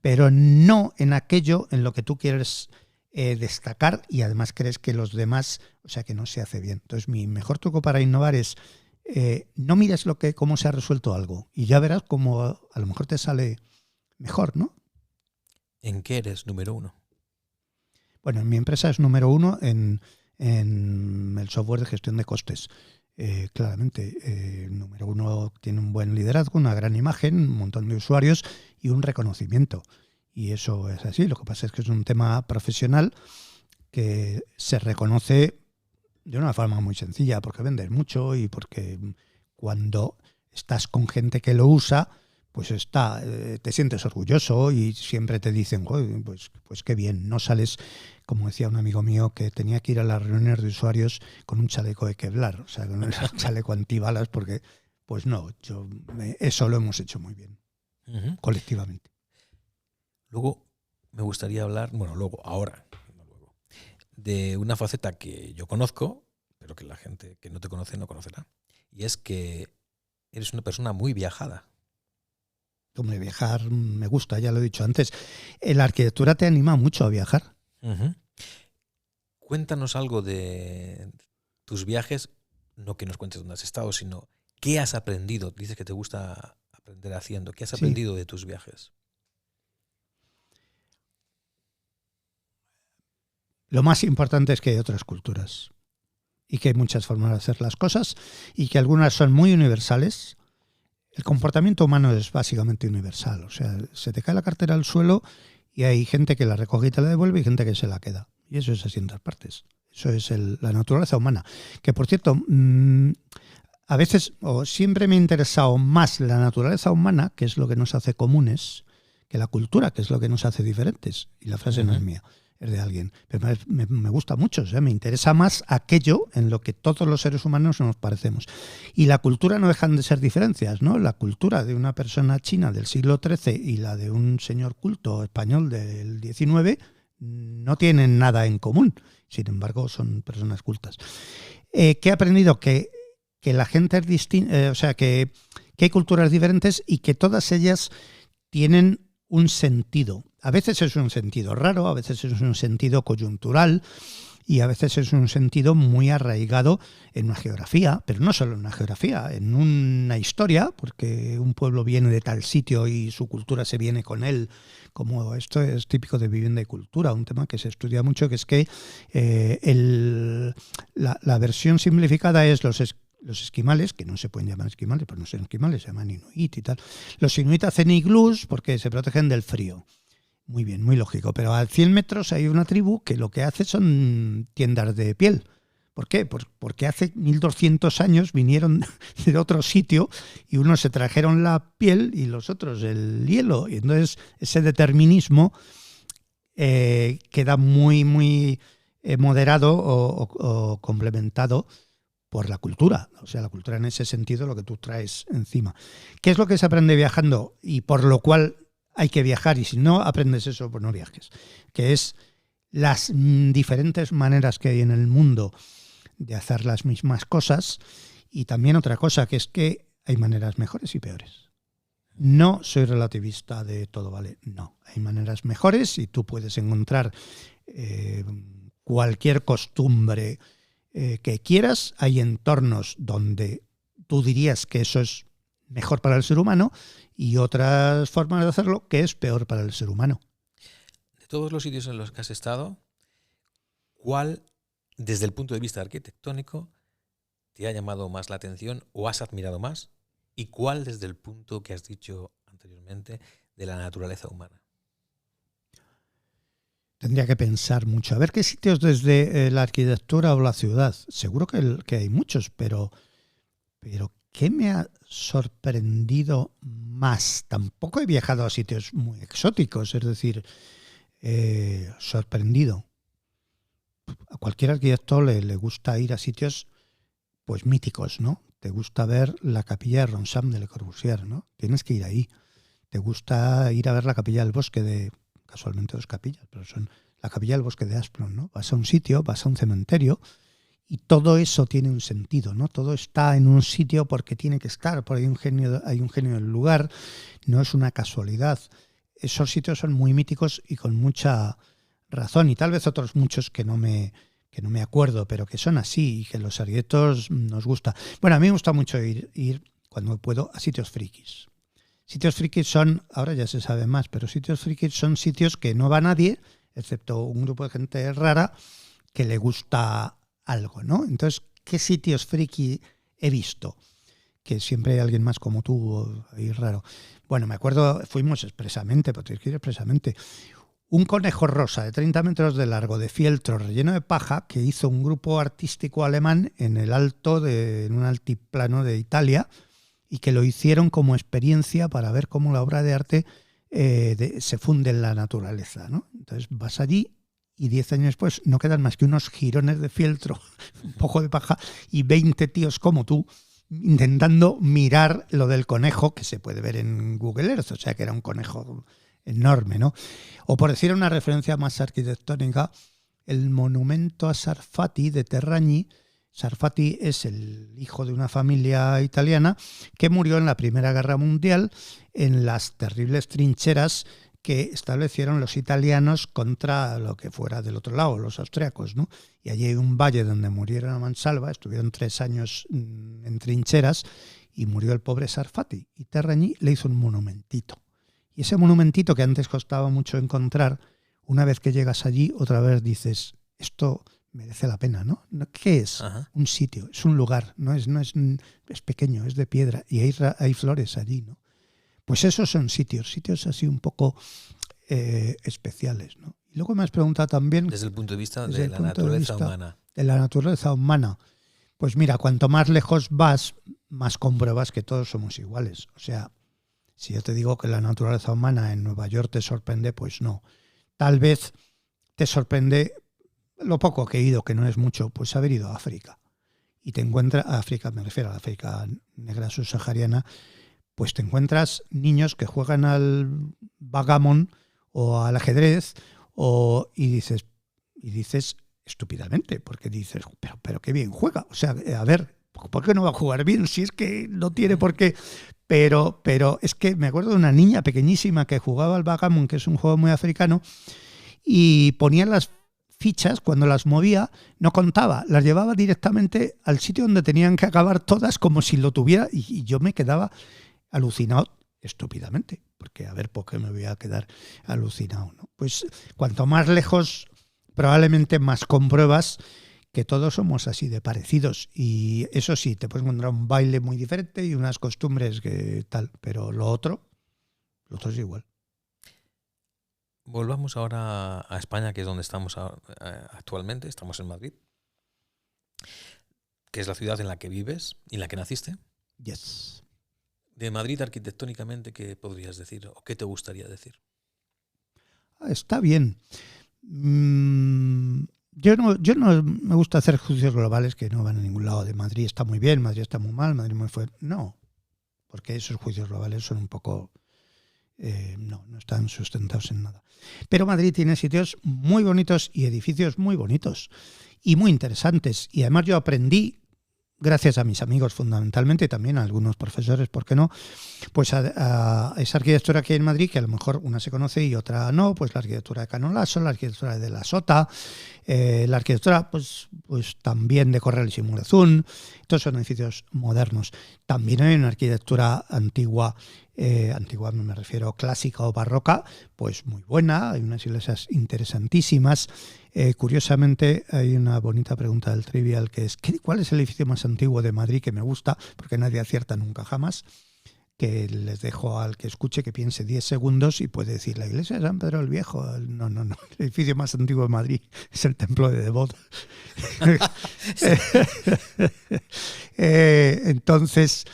Pero no en aquello en lo que tú quieres destacar y además crees que los demás, o sea, que no se hace bien. Entonces, mi mejor truco para innovar es no mires cómo se ha resuelto algo y ya verás cómo a lo mejor te sale mejor, ¿no? ¿En qué eres número uno? Bueno, en mi empresa es número uno en el software de gestión de costes. Claramente, número uno tiene un buen liderazgo, una gran imagen, un montón de usuarios y un reconocimiento. Y eso es así. Lo que pasa es que es un tema profesional que se reconoce de una forma muy sencilla, porque vendes mucho y porque cuando estás con gente que lo usa, pues te sientes orgulloso y siempre te dicen, pues qué bien, no sales, como decía un amigo mío, que tenía que ir a las reuniones de usuarios con un chaleco de Kevlar, o sea, con un chaleco antibalas, porque, pues no, eso lo hemos hecho muy bien, colectivamente. Luego me gustaría hablar, ahora, de una faceta que yo conozco, pero que la gente que no te conoce no conocerá, y es que eres una persona muy viajada. Hombre, viajar me gusta, ya lo he dicho antes. La arquitectura te anima mucho a viajar. Cuéntanos algo de tus viajes, no que nos cuentes dónde has estado, sino qué has aprendido. Dices que te gusta aprender haciendo. ¿Qué has aprendido de tus viajes? Lo más importante es que hay otras culturas y que hay muchas formas de hacer las cosas y que algunas son muy universales. El comportamiento humano es básicamente universal. O sea, se te cae la cartera al suelo y hay gente que la recoge y te la devuelve y gente que se la queda. Y eso es así en todas partes. Eso es la naturaleza humana. Que, por cierto, a veces o siempre me ha interesado más la naturaleza humana, que es lo que nos hace comunes, que la cultura, que es lo que nos hace diferentes. Y la frase no es mía, es de alguien. Pero me gusta mucho, o sea, me interesa más aquello en lo que todos los seres humanos nos parecemos. Y la cultura no dejan de ser diferencias, ¿no? La cultura de una persona china del siglo XIII y la de un señor culto español del XIX no tienen nada en común. Sin embargo, son personas cultas. ¿Qué he aprendido? Que la gente es distinta, o sea, que hay culturas diferentes y que todas ellas tienen un sentido. A veces es un sentido raro, a veces es un sentido coyuntural y a veces es un sentido muy arraigado en una geografía, pero no solo en una geografía, en una historia, porque un pueblo viene de tal sitio y su cultura se viene con él, como esto es típico de vivienda y cultura, un tema que se estudia mucho, que es que la versión simplificada es los esquimales, que no se pueden llamar esquimales, pues no son esquimales, se llaman inuit y tal. Los inuit hacen iglús porque se protegen del frío. Muy bien, muy lógico. Pero a 100 metros hay una tribu que lo que hace son tiendas de piel. ¿Por qué? Porque hace 1200 años vinieron de otro sitio y unos se trajeron la piel y los otros el hielo. Y entonces ese determinismo queda muy, muy moderado o complementado por la cultura. O sea, la cultura en ese sentido, lo que tú traes encima. ¿Qué es lo que se aprende viajando y por lo cual hay que viajar? Y si no aprendes eso, pues no viajes. Que es las diferentes maneras que hay en el mundo de hacer las mismas cosas, y también otra cosa, que es que hay maneras mejores y peores. No soy relativista de todo, ¿vale? No, hay maneras mejores y tú puedes encontrar cualquier costumbre que quieras. Hay entornos donde tú dirías que eso es mejor para el ser humano y otras formas de hacerlo que es peor para el ser humano. De todos los sitios en los que has estado, ¿cuál, desde el punto de vista arquitectónico, te ha llamado más la atención o has admirado más? ¿Y cuál, desde el punto que has dicho anteriormente, de la naturaleza humana? Tendría que pensar mucho. A ver qué sitios desde la arquitectura o la ciudad. Seguro que hay muchos, pero ¿qué me ha sorprendido más? Tampoco he viajado a sitios muy exóticos, es decir, sorprendido. A cualquier arquitecto le gusta ir a sitios pues míticos, ¿no? Te gusta ver la capilla de Ronsard de Le Corbusier, ¿no? Tienes que ir ahí. Te gusta ir a ver la capilla del bosque de... Casualmente 2 capillas, pero son la capilla del bosque de Asplund, ¿no? Vas a un sitio, vas a un cementerio y todo eso tiene un sentido, ¿no? Todo está en un sitio porque tiene que estar, porque hay un genio del lugar, no es una casualidad. Esos sitios son muy míticos y con mucha razón, y tal vez otros muchos que no me acuerdo, pero que son así y que los arquitectos nos gusta. Bueno, a mí me gusta mucho ir cuando puedo a sitios frikis. Sitios frikis son, ahora ya se sabe más, pero sitios frikis son sitios que no va nadie, excepto un grupo de gente rara que le gusta algo, ¿no? Entonces, ¿qué sitios friki he visto? Que siempre hay alguien más como tú, ahí raro. Bueno, me acuerdo, fuimos expresamente, porque tienes que ir expresamente, un conejo rosa de 30 metros de largo, de fieltro, relleno de paja, que hizo un grupo artístico alemán en en un altiplano de Italia, y que lo hicieron como experiencia para ver cómo la obra de arte se funde en la naturaleza, ¿no? Entonces vas allí y 10 años después no quedan más que unos jirones de fieltro, un poco de paja, y 20 tíos como tú intentando mirar lo del conejo, que se puede ver en Google Earth, o sea que era un conejo enorme, ¿no? O por decir una referencia más arquitectónica, el monumento a Sarfati de Terragni. Sarfati es el hijo de una familia italiana que murió en la Primera Guerra Mundial en las terribles trincheras que establecieron los italianos contra lo que fuera del otro lado, los austriacos, ¿no? Y allí hay un valle donde murieron a mansalva, estuvieron 3 años en trincheras y murió el pobre Sarfati. Y Terragni le hizo un monumentito. Y ese monumentito que antes costaba mucho encontrar, una vez que llegas allí, otra vez dices, esto merece la pena, ¿no? ¿Qué es? Ajá. Un sitio, es un lugar, es pequeño, es de piedra y hay flores allí, ¿no? Pues esos son sitios así un poco especiales, ¿no? Y luego me has preguntado también... Desde el punto de vista de la naturaleza humana. De la naturaleza humana. Pues mira, cuanto más lejos vas, más compruebas que todos somos iguales. O sea, si yo te digo que la naturaleza humana en Nueva York te sorprende, pues no. Tal vez te sorprende lo poco que he ido, que no es mucho, pues haber ido a África. Y te encuentras, a África, me refiero a la África negra subsahariana, pues te encuentras niños que juegan al backgammon o al ajedrez y dices estúpidamente, porque dices, pero qué bien juega. O sea, a ver, ¿por qué no va a jugar bien? Si es que no tiene por qué. Pero es que me acuerdo de una niña pequeñísima que jugaba al backgammon, que es un juego muy africano, y ponía las fichas, cuando las movía, no contaba, las llevaba directamente al sitio donde tenían que acabar todas como si lo tuviera, y yo me quedaba alucinado estúpidamente, porque a ver por qué me voy a quedar alucinado, ¿no? Pues cuanto más lejos, probablemente más compruebas que todos somos así de parecidos, y eso sí, te puedes encontrar un baile muy diferente y unas costumbres que tal, pero lo otro es igual. Volvamos ahora a España, que es donde estamos actualmente. Estamos en Madrid, que es la ciudad en la que vives y en la que naciste. Yes. De Madrid arquitectónicamente, ¿qué podrías decir o qué te gustaría decir? Está bien. Yo no me gusta hacer juicios globales que no van a ningún lado. De Madrid está muy bien, Madrid está muy mal, Madrid muy fuerte. No, porque esos juicios globales son un poco... no están sustentados en nada. Pero Madrid tiene sitios muy bonitos y edificios muy bonitos y muy interesantes. Y además yo aprendí, gracias a mis amigos fundamentalmente, y también a algunos profesores, ¿por qué no? Pues a esa arquitectura que hay en Madrid, que a lo mejor una se conoce y otra no, pues la arquitectura de Cano Lasso, la arquitectura de La Sota, la arquitectura pues también de Corrales y Murezún. Estos son edificios modernos. También hay una arquitectura antigua, antigua me refiero clásica o barroca, pues muy buena, hay unas iglesias interesantísimas. Curiosamente hay una bonita pregunta del Trivial que es ¿cuál es el edificio más antiguo de Madrid que me gusta? Porque nadie acierta nunca jamás, que les dejo al que escuche que piense 10 segundos y puede decir la iglesia de San Pedro el Viejo. No, el edificio más antiguo de Madrid es el templo de Devot. Entonces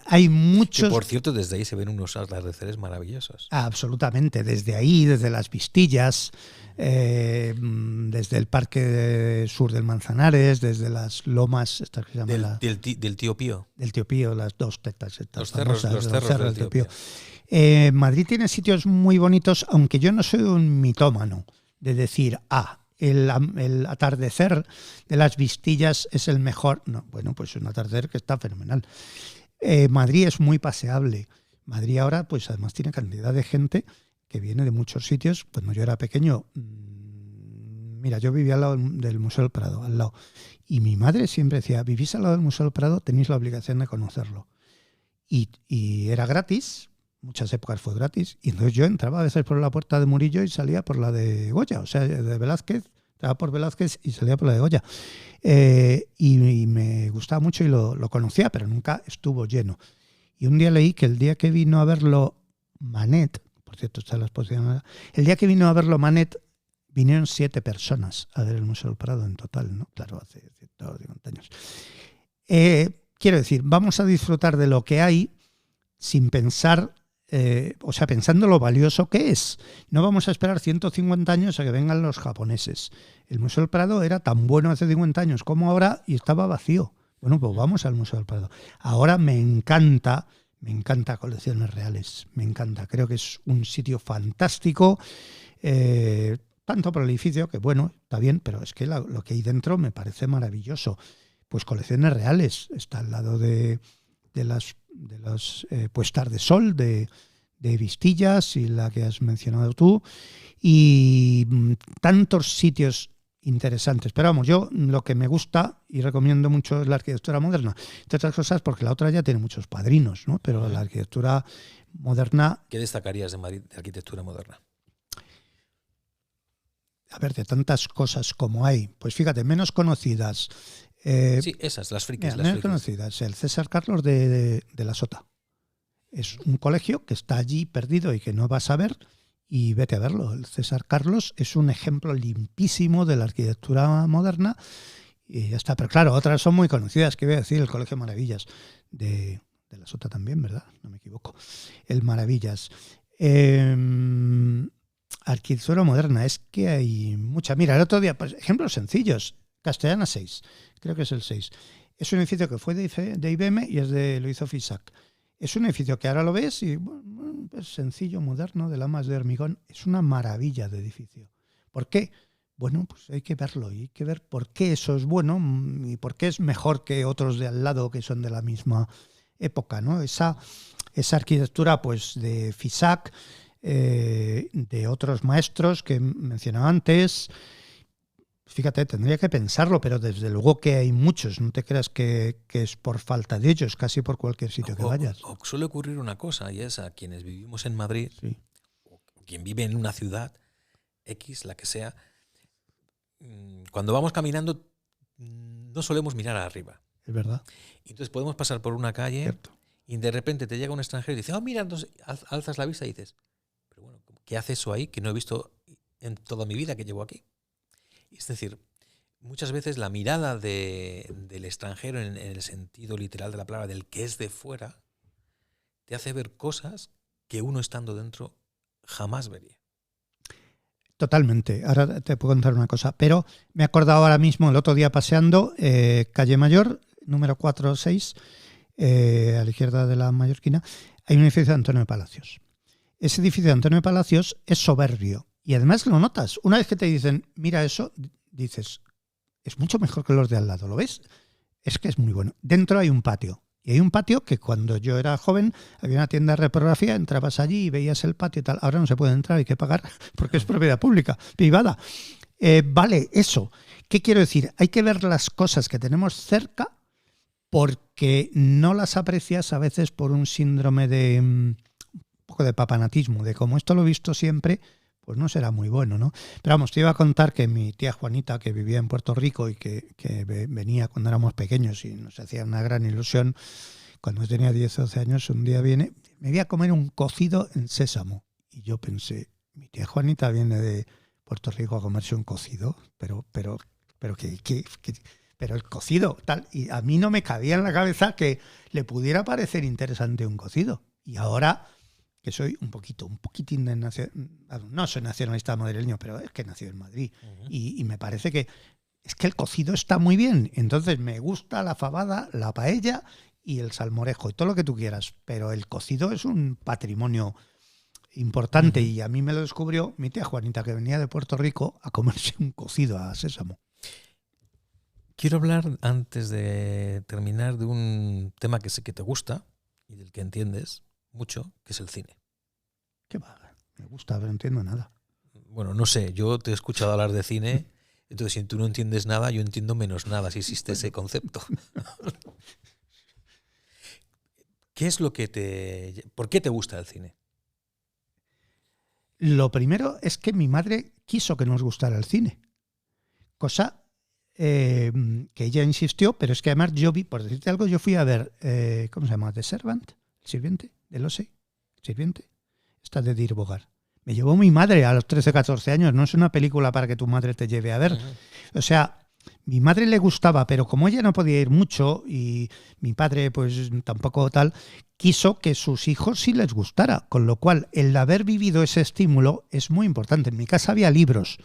hay muchos... Que por cierto, desde ahí se ven unos atardeceres maravillosos. Absolutamente, desde ahí, desde las Vistillas, desde el Parque Sur del Manzanares, desde las lomas estas que se llaman del Tío Pío. Del Tío Pío, las dos tetas los cerros del Tío Pío. Madrid tiene sitios muy bonitos, aunque yo no soy un mitómano de decir, el atardecer de las Vistillas es el mejor. No, bueno, pues es un atardecer que está fenomenal. Madrid es muy paseable. Madrid ahora, pues además tiene cantidad de gente que viene de muchos sitios. Cuando yo era pequeño, mira, yo vivía al lado del Museo del Prado, al lado. Y mi madre siempre decía, vivís al lado del Museo del Prado, tenéis la obligación de conocerlo. Y era gratis, muchas épocas fue gratis, y entonces yo entraba a veces por la puerta de Murillo y salía por la de Goya, o sea, de Velázquez, entraba por Velázquez y salía por la de Goya. Y me gustaba mucho y lo conocía, pero nunca estuvo lleno. Y un día leí que el día que vino a verlo Manet, por cierto está en la exposición, el día que vino a verlo Manet, vinieron 7 personas a ver el Museo del Prado en total, ¿no? Claro, hace 150 años. Quiero decir, vamos a disfrutar de lo que hay sin pensar, o sea, pensando lo valioso que es. No vamos a esperar 150 años a que vengan los japoneses. El Museo del Prado era tan bueno hace 50 años como ahora y estaba vacío. Bueno, pues vamos al Museo del Prado. Ahora me encanta Colecciones Reales, me encanta. Creo que es un sitio fantástico, tanto por el edificio, que bueno, está bien, pero es que lo que hay dentro me parece maravilloso. Pues Colecciones Reales, está al lado de las puestas de sol de Vistillas y la que has mencionado tú, y tantos sitios interesantes. Pero vamos, yo lo que me gusta y recomiendo mucho es la arquitectura moderna, entre otras cosas porque la otra ya tiene muchos padrinos, ¿no? Pero la arquitectura moderna... ¿Qué destacarías de Madrid de arquitectura moderna? A ver, de tantas cosas como hay, pues fíjate, menos conocidas. Sí, esas, las frikis. Menos conocidas. El César Carlos de La Sota. Es un colegio que está allí perdido y que no vas a ver, y vete a verlo. El César Carlos es un ejemplo limpísimo de la arquitectura moderna y ya está. Pero claro, otras son muy conocidas. ¿Qué voy a decir? El Colegio Maravillas de La Sota también, ¿verdad? No me equivoco. El Maravillas. Arquitectura moderna, es que hay mucha. Mira, el otro día, pues, ejemplos sencillos. Castellana 6, creo que es el 6. Es un edificio que fue de IBM y lo hizo FISAC. Es un edificio que ahora lo ves y bueno, es sencillo, moderno, de lamas de hormigón. Es una maravilla de edificio. ¿Por qué? Bueno, pues hay que verlo y hay que ver por qué eso es bueno y por qué es mejor que otros de al lado que son de la misma época, ¿no? Esa arquitectura pues de FISAC, de otros maestros que mencionaba antes, Fíjate, tendría que pensarlo, pero desde luego que hay muchos. No te creas que es por falta de ellos, casi por cualquier sitio que vayas. O suele ocurrir una cosa, y es a quienes vivimos en Madrid, Sí. o quien vive en una ciudad X, la que sea, cuando vamos caminando no solemos mirar arriba. Es verdad. Entonces podemos pasar por una calle Cierto. y de repente te llega un extranjero y dice, mira, entonces alzas la vista y dices, pero bueno, ¿qué hace eso ahí que no he visto en toda mi vida que llevo aquí? Es decir, muchas veces la mirada del extranjero en el sentido literal de la palabra, del que es de fuera, te hace ver cosas que uno estando dentro jamás vería. Totalmente. Ahora te puedo contar una cosa, pero me he acordado ahora mismo, el otro día paseando, calle Mayor, número 4 o 6, a la izquierda de la Mallorquina, hay un edificio de Antonio de Palacios. Ese edificio de Antonio de Palacios es soberbio y además lo notas. Una vez que te dicen, mira eso, dices, es mucho mejor que los de al lado, ¿lo ves? Es que es muy bueno. Dentro hay un patio. Y hay un patio que cuando yo era joven había una tienda de reprografía, entrabas allí y veías el patio y tal. Ahora no se puede entrar, hay que pagar porque es propiedad pública, privada. Vale, eso. ¿Qué quiero decir? Hay que ver las cosas que tenemos cerca porque no las aprecias a veces por un síndrome de un poco de papanatismo, de como esto lo he visto siempre, pues no será muy bueno, ¿no? Pero vamos, te iba a contar que mi tía Juanita, que vivía en Puerto Rico y que venía cuando éramos pequeños y nos hacía una gran ilusión, cuando tenía 10 o 12 años, un día viene, me voy a comer un cocido en sésamo. Y yo pensé, mi tía Juanita viene de Puerto Rico a comerse un cocido, pero el cocido, tal. Y a mí no me cabía en la cabeza que le pudiera parecer interesante un cocido. Y ahora que soy un poquitín de no soy nacionalista madrileño, pero es que nací en Madrid. Uh-huh. Y me parece que es que el cocido está muy bien. Entonces me gusta la fabada, la paella y el salmorejo y todo lo que tú quieras. Pero el cocido es un patrimonio importante. Uh-huh. Y a mí me lo descubrió mi tía Juanita, que venía de Puerto Rico a comerse un cocido a sésamo. Quiero hablar, antes de terminar, de un tema que sé que te gusta y del que entiendes mucho, que es el cine. ¿Qué va? Me gusta, pero no entiendo nada. Bueno, no sé, yo te he escuchado hablar de cine, entonces si tú no entiendes nada, yo entiendo menos nada, si existe ese concepto. ¿Qué es lo que ¿por qué te gusta el cine? Lo primero es que mi madre quiso que nos gustara el cine. Cosa que ella insistió, pero es que además yo vi, por decirte algo, yo fui a ver, ¿cómo se llama? The Servant, el sirviente, del Osei, sirviente, esta de Dirk Bogarde. Me llevó mi madre a los 13, 14 años, no es una película para que tu madre te lleve a ver. Uh-huh. O sea, mi madre le gustaba, pero como ella no podía ir mucho y mi padre pues tampoco tal, quiso que sus hijos sí les gustara, con lo cual el haber vivido ese estímulo es muy importante. En mi casa había libros.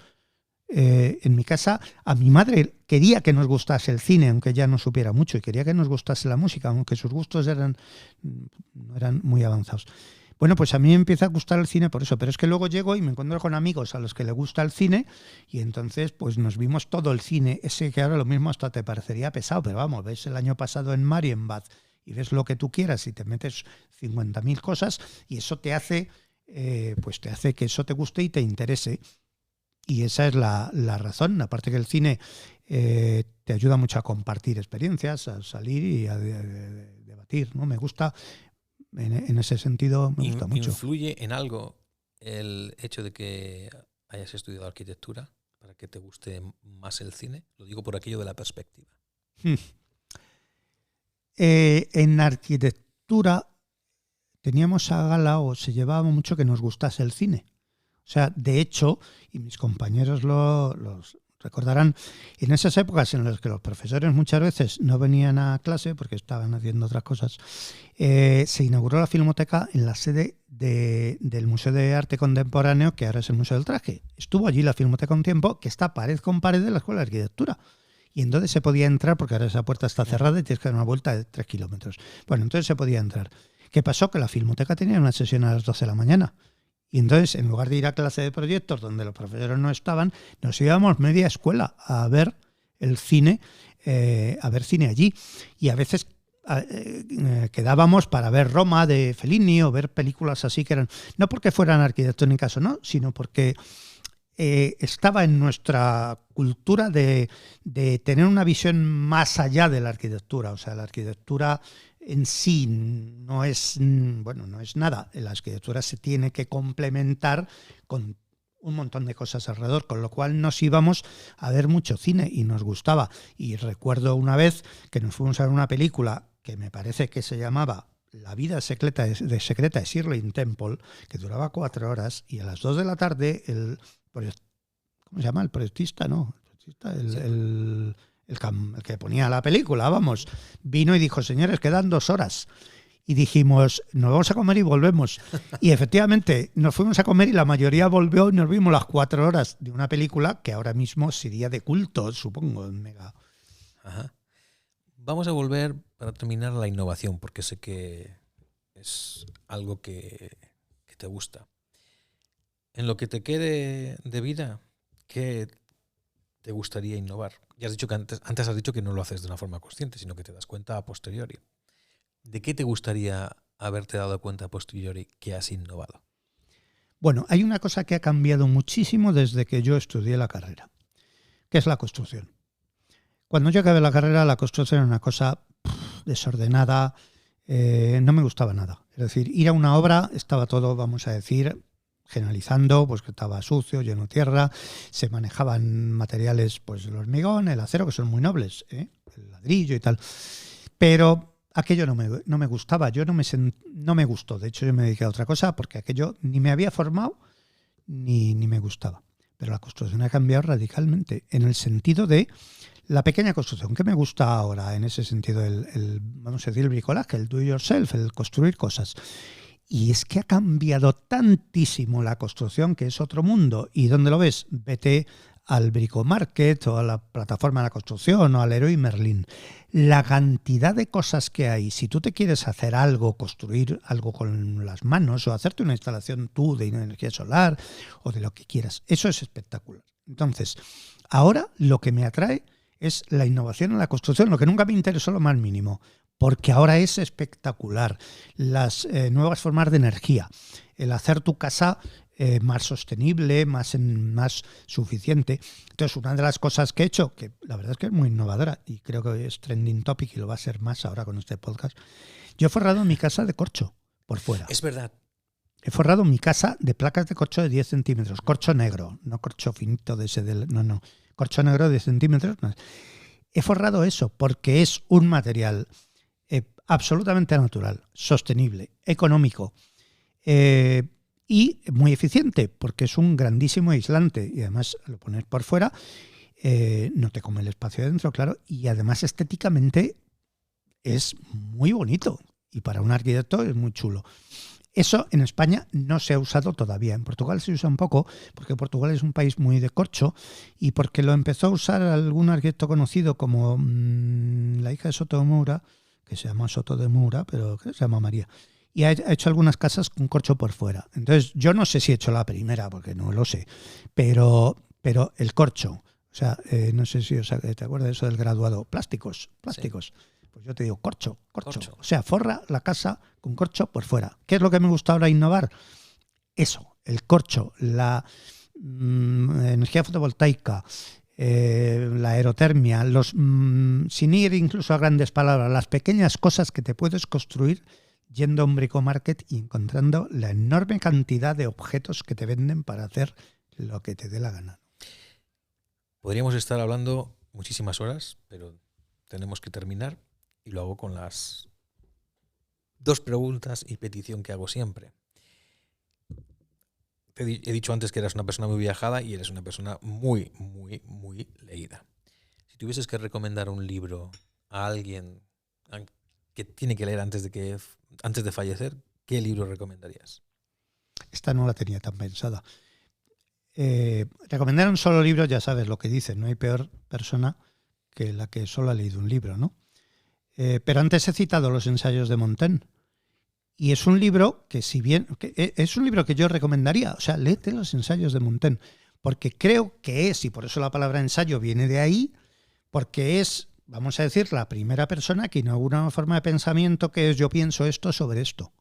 En mi casa a mi madre quería que nos gustase el cine, aunque ella no supiera mucho, y quería que nos gustase la música, aunque sus gustos no eran muy avanzados. Bueno, pues a mí me empieza a gustar el cine por eso, pero es que luego llego y me encuentro con amigos a los que les gusta el cine y entonces pues nos vimos todo el cine, ese que ahora lo mismo hasta te parecería pesado, pero vamos, ves el año pasado en Marienbad y ves lo que tú quieras y te metes 50.000 cosas y eso te hace, pues te hace que eso te guste y te interese. Y esa es la razón. Aparte que el cine te ayuda mucho a compartir experiencias, a salir y a debatir, ¿no? Me gusta, en ese sentido, me gusta mucho. ¿Influye en algo el hecho de que hayas estudiado arquitectura para que te guste más el cine? Lo digo por aquello de la perspectiva. En arquitectura teníamos a gala, o se llevaba mucho que nos gustase el cine. O sea, de hecho, y mis compañeros los recordarán, en esas épocas en las que los profesores muchas veces no venían a clase porque estaban haciendo otras cosas, se inauguró la Filmoteca en la sede del Museo de Arte Contemporáneo, que ahora es el Museo del Traje. Estuvo allí la Filmoteca un tiempo, que está pared con pared de la Escuela de Arquitectura. Y entonces se podía entrar, porque ahora esa puerta está cerrada y tienes que dar una vuelta de 3 kilómetros. Bueno, entonces se podía entrar. ¿Qué pasó? Que la Filmoteca tenía una sesión a las 12 de la mañana. Y entonces, en lugar de ir a clase de proyectos donde los profesores no estaban, nos íbamos media escuela a ver el cine, allí. Y a veces quedábamos para ver Roma de Fellini o ver películas así que eran, no porque fueran arquitectónicas o no, sino porque estaba en nuestra cultura de tener una visión más allá de la arquitectura. O sea, la arquitectura en sí no es nada. La arquitectura se tiene que complementar con un montón de cosas alrededor, con lo cual nos íbamos a ver mucho cine y nos gustaba. Y recuerdo una vez que nos fuimos a ver una película que me parece que se llamaba La vida secreta de Shirley Temple, que duraba 4 horas, y a las 2 de la tarde ¿cómo se llama? El proyectista, ¿no? El que ponía la película, vamos, vino y dijo, señores, quedan 2 horas. Y dijimos, nos vamos a comer y volvemos. Y efectivamente nos fuimos a comer y la mayoría volvió y nos vimos las 4 horas de una película que ahora mismo sería de culto, supongo. Mega. Ajá. Vamos a volver para terminar a la innovación, porque sé que es algo que te gusta. En lo que te quede de vida, ¿qué te gustaría innovar? Ya has dicho que antes has dicho que no lo haces de una forma consciente, sino que te das cuenta a posteriori. ¿De qué te gustaría haberte dado cuenta a posteriori que has innovado? Bueno, hay una cosa que ha cambiado muchísimo desde que yo estudié la carrera, que es la construcción. Cuando yo acabé la carrera, la construcción era una cosa desordenada, no me gustaba nada. Es decir, ir a una obra estaba todo, vamos a decir, generalizando, pues que estaba sucio, lleno de tierra, se manejaban materiales, pues el hormigón, el acero, que son muy nobles, el ladrillo y tal. Pero aquello no me gustaba, no me gustó. De hecho, yo me dediqué a otra cosa porque aquello ni me había formado ni me gustaba. Pero la construcción ha cambiado radicalmente en el sentido de la pequeña construcción. ¿Qué me gusta ahora en ese sentido? Vamos a decir, el bricolaje, el do it yourself, el construir cosas. Y es que ha cambiado tantísimo la construcción, que es otro mundo. ¿Y dónde lo ves? Vete al Bricomarket o a la plataforma de la construcción o al Leroy Merlin. La cantidad de cosas que hay, si tú te quieres hacer algo, construir algo con las manos o hacerte una instalación tú de energía solar o de lo que quieras, eso es espectacular. Entonces, ahora lo que me atrae es la innovación en la construcción, lo que nunca me interesó lo más mínimo, porque ahora es espectacular. Las nuevas formas de energía, el hacer tu casa más sostenible, más suficiente. Entonces, una de las cosas que he hecho, que la verdad es que es muy innovadora y creo que es trending topic y lo va a ser más ahora con este podcast, yo he forrado mi casa de corcho por fuera. Es verdad. He forrado mi casa de placas de corcho de 10 centímetros, corcho negro, no corcho finito de ese, no, corcho negro de 10 centímetros. No. He forrado eso porque es un material absolutamente natural, sostenible, económico y muy eficiente, porque es un grandísimo aislante y además lo pones por fuera, no te come el espacio dentro, claro, y además estéticamente es muy bonito y para un arquitecto es muy chulo. Eso en España no se ha usado todavía. En Portugal se usa un poco, porque Portugal es un país muy de corcho y porque lo empezó a usar algún arquitecto conocido como la hija de Soto de Moura, que se llama Soto de Moura, pero que se llama María. Y ha hecho algunas casas con corcho por fuera. Entonces, yo no sé si he hecho la primera, porque no lo sé, pero el corcho, o sea, no sé si te acuerdas de eso del graduado, plásticos. Sí. Pues yo te digo corcho. O sea, forra la casa con corcho por fuera. ¿Qué es lo que me gusta ahora innovar? Eso, el corcho, la energía fotovoltaica, la aerotermia, sin ir incluso a grandes palabras, las pequeñas cosas que te puedes construir yendo a un bricomarket y encontrando la enorme cantidad de objetos que te venden para hacer lo que te dé la gana. Podríamos estar hablando muchísimas horas, pero tenemos que terminar y lo hago con las 2 preguntas y petición que hago siempre. He dicho antes que eras una persona muy viajada y eres una persona muy, muy, muy leída. Si tuvieses que recomendar un libro a alguien que tiene que leer antes de fallecer, ¿qué libro recomendarías? Esta no la tenía tan pensada. Recomendar un solo libro, ya sabes lo que dicen, no hay peor persona que la que solo ha leído un libro, ¿no? Pero antes he citado los ensayos de Montaigne. Y es un libro que, si bien es un libro que yo recomendaría, o sea, léete los ensayos de Montaigne, porque creo que es, y por eso la palabra ensayo viene de ahí, porque es, vamos a decir, la primera persona que inaugura una forma de pensamiento que es yo pienso esto sobre esto.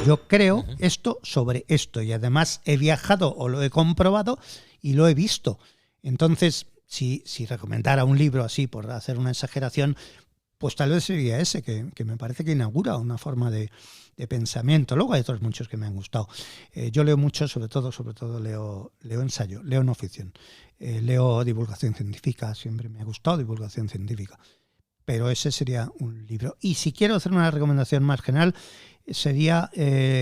Yo creo esto sobre esto y además he viajado o lo he comprobado y lo he visto. Entonces, si recomendara un libro así por hacer una exageración, pues tal vez sería ese, que me parece que inaugura una forma de pensamiento. Luego hay otros muchos que me han gustado. Yo leo mucho, sobre todo leo ensayo, leo no ficción. Leo divulgación científica, siempre me ha gustado divulgación científica. Pero ese sería un libro. Y si quiero hacer una recomendación más general, sería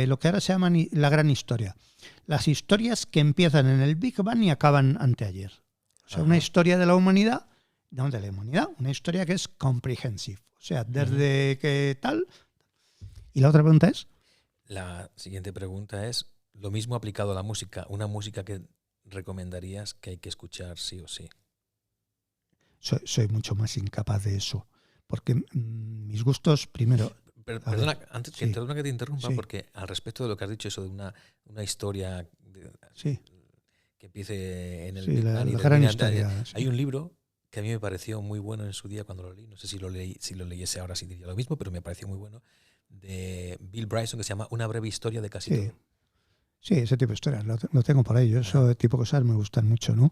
lo que ahora se llama la gran historia. Las historias que empiezan en el Big Bang y acaban anteayer. O sea, una historia de la humanidad, no de la humanidad, una historia que es comprehensive. O sea, desde que tal. ¿Y la otra pregunta es? La siguiente pregunta es, lo mismo aplicado a la música, una música que recomendarías que hay que escuchar sí o sí. Soy mucho más incapaz de eso. Porque mis gustos, primero... Perdona, antes que te interrumpa, porque al respecto de lo que has dicho, eso de una historia que empiece en el Big Bang la gran historia. Hay un libro que a mí me pareció muy bueno en su día cuando lo leí, no sé si lo leyese ahora sí diría lo mismo, pero me pareció muy bueno, de Bill Bryson, que se llama Una breve historia de casi todo. Sí, ese tipo de historias lo tengo por ahí. Ese tipo de cosas me gustan mucho, ¿no?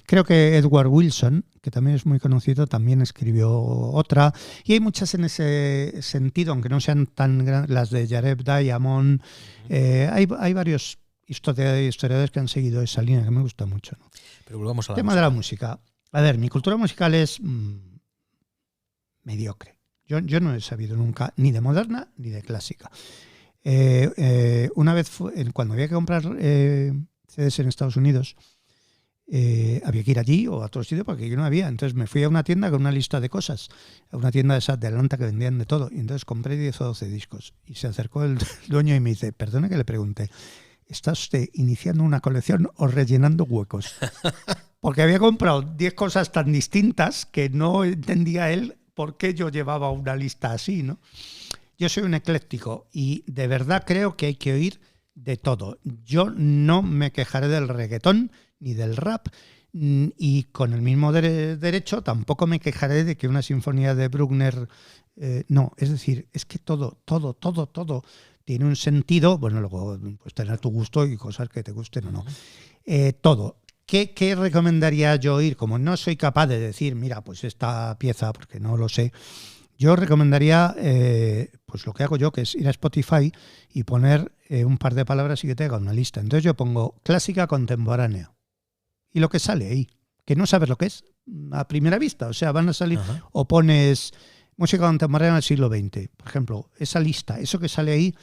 Creo que Edward Wilson, que también es muy conocido, también escribió otra. Y hay muchas en ese sentido, aunque no sean tan grandes, las de Jared Diamond. Hay varios historiadores que han seguido esa línea que me gusta mucho, ¿no? Pero volvamos a la tema música. De la música. A ver, mi cultura musical es mediocre. Yo no he sabido nunca ni de moderna ni de clásica. Una vez cuando había que comprar CDs en Estados Unidos, había que ir allí o a otro sitio porque aquí no había. Entonces me fui a una tienda con una lista de cosas, a una tienda de esas de Atlanta que vendían de todo. Y entonces compré 10 o 12 discos. Y se acercó el dueño y me dice, perdone que le pregunte, ¿está usted iniciando una colección o rellenando huecos? Porque había comprado 10 cosas tan distintas que no entendía él por qué yo llevaba una lista así, ¿no? Yo soy un ecléctico y de verdad creo que hay que oír de todo. Yo no me quejaré del reggaetón ni del rap y con el mismo derecho tampoco me quejaré de que una sinfonía de Bruckner... no, es decir, es que todo tiene un sentido, bueno, luego pues tener tu gusto y cosas que te gusten o no. Todo. ¿Qué recomendaría yo oír? Como no soy capaz de decir, mira, pues esta pieza, porque no lo sé... Yo recomendaría, pues lo que hago yo, que es ir a Spotify y poner un par de palabras y que te haga una lista. Entonces yo pongo clásica contemporánea. Y lo que sale ahí, que no sabes lo que es a primera vista. O sea, van a salir, o pones música contemporánea del siglo XX. Por ejemplo, esa lista, eso que sale ahí,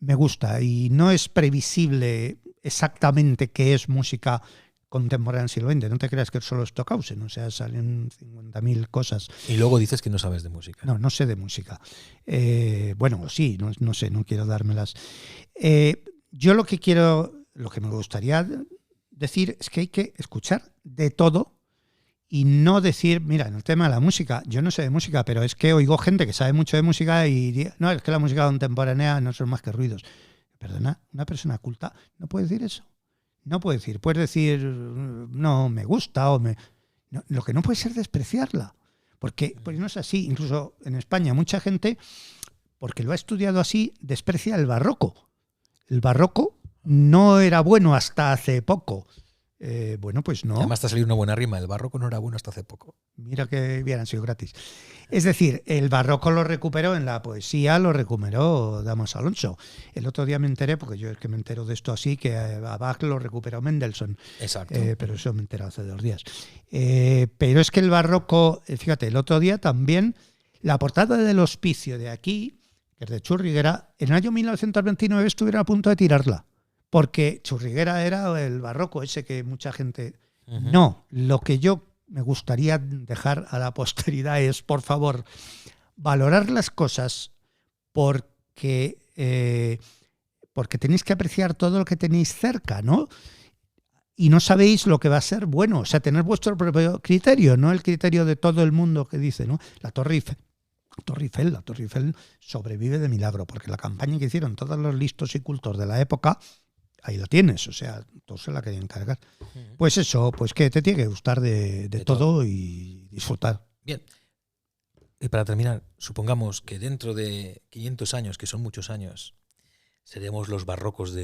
me gusta. Y no es previsible exactamente qué es música contemporánea del siglo XX. No te creas que solo es Stockhausen, o sea, salen 50.000 cosas. Y luego dices que no sabes de música. No sé de música. Bueno, sí, no sé, no quiero dármelas. Yo lo que me gustaría decir es que hay que escuchar de todo y no decir, mira, en el tema de la música, yo no sé de música, pero es que oigo gente que sabe mucho de música y no, es que la música contemporánea no son más que ruidos. Perdona, una persona culta no puede decir eso. No puede decir, puedes decir, no, me gusta, o no, lo que no puede ser despreciarla. Porque no es así. Incluso en España mucha gente, porque lo ha estudiado así, desprecia el barroco. El barroco no era bueno hasta hace poco. Bueno, pues no. Además te ha salido una buena rima. El barroco no era bueno hasta hace poco. Mira que hubieran sido gratis. Es decir, el barroco lo recuperó en la poesía, lo recuperó Damaso Alonso. El otro día me enteré, porque yo es que me entero de esto así, que a Bach lo recuperó Mendelssohn. Exacto. Pero eso me enteré hace 2 días. Pero es que el barroco, fíjate, el otro día también, la portada del Hospicio de aquí, que es de Churriguera, en el año 1929 estuvieron a punto de tirarla. Porque Churriguera era el barroco ese que mucha gente... No, lo que yo me gustaría dejar a la posteridad es, por favor, valorar las cosas porque tenéis que apreciar todo lo que tenéis cerca, ¿no? Y no sabéis lo que va a ser bueno. O sea, tener vuestro propio criterio, no el criterio de todo el mundo que dice, ¿no? La Torre Eiffel sobrevive de milagro, porque la campaña que hicieron todos los listos y cultos de la época... Ahí lo tienes, o sea, todos se la querían cargar. Pues eso, pues que te tiene que gustar de todo y disfrutar. Bien. Y para terminar, supongamos que dentro de 500 años, que son muchos años, seremos los barrocos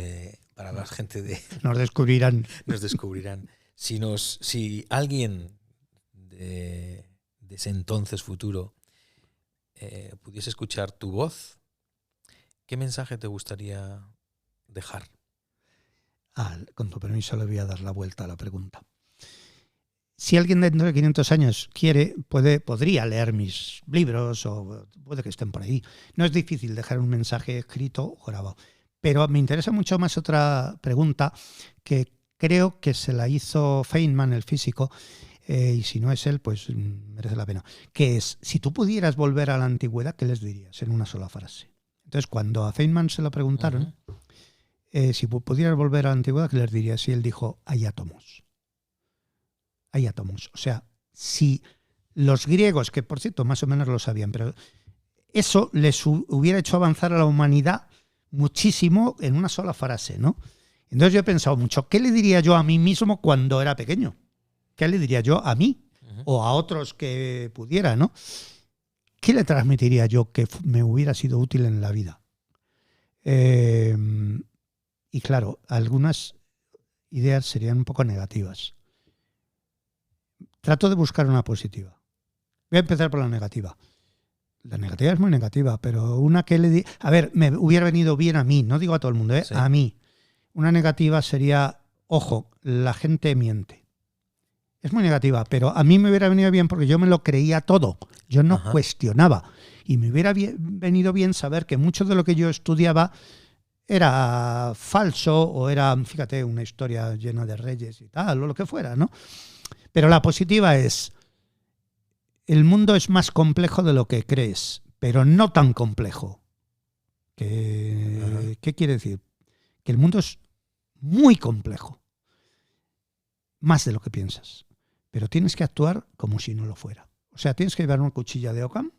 para la gente Nos descubrirán. Nos descubrirán. Si alguien de ese entonces futuro pudiese escuchar tu voz, ¿qué mensaje te gustaría dejar? Con tu permiso le voy a dar la vuelta a la pregunta. Si alguien dentro de 500 años podría leer mis libros, o puede que estén por ahí. No es difícil dejar un mensaje escrito o grabado. Pero me interesa mucho más otra pregunta que creo que se la hizo Feynman, el físico, y si no es él, pues merece la pena. Que es, si tú pudieras volver a la antigüedad, ¿qué les dirías en una sola frase? Entonces, cuando a Feynman se lo preguntaron, si pudieras volver a la antigüedad, ¿qué les dirías? Y él dijo, hay átomos. Hay átomos. O sea, si los griegos, que por cierto más o menos lo sabían, pero eso les hubiera hecho avanzar a la humanidad muchísimo en una sola frase, ¿no? Entonces yo he pensado mucho, ¿qué le diría yo a mí mismo cuando era pequeño? ¿Qué le diría yo a mí? O a otros que pudiera, ¿no? ¿Qué le transmitiría yo que me hubiera sido útil en la vida? Y claro, algunas ideas serían un poco negativas. Trato de buscar una positiva. Voy a empezar por la negativa. La negativa es muy negativa, pero una que a ver, me hubiera venido bien a mí, no digo a todo el mundo, sí. A mí. Una negativa sería, ojo, la gente miente. Es muy negativa, pero a mí me hubiera venido bien porque yo me lo creía todo. Yo no cuestionaba. Y me hubiera venido bien saber que mucho de lo que yo estudiaba era falso o era, fíjate, una historia llena de reyes y tal, o lo que fuera, ¿no? Pero la positiva es, el mundo es más complejo de lo que crees, pero no tan complejo. ¿Qué quiere decir? Que el mundo es muy complejo, más de lo que piensas, pero tienes que actuar como si no lo fuera. O sea, tienes que llevar una cuchilla de Occam,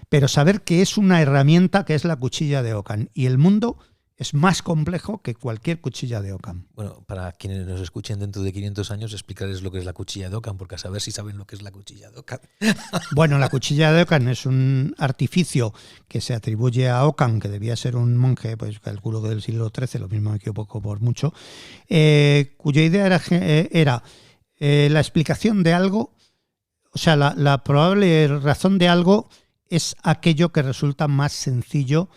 pero saber que es una herramienta que es la cuchilla de Occam, y el mundo es más complejo que cualquier cuchilla de Occam. Bueno, para quienes nos escuchen dentro de 500 años, explicarles lo que es la cuchilla de Occam, porque a saber si saben lo que es la cuchilla de Occam. Bueno, la cuchilla de Occam es un artificio que se atribuye a Occam, que debía ser un monje, pues calculo que del siglo XIII, lo mismo me equivoco por mucho, cuya idea era la explicación de algo, o sea, la probable razón de algo es aquello que resulta más sencillo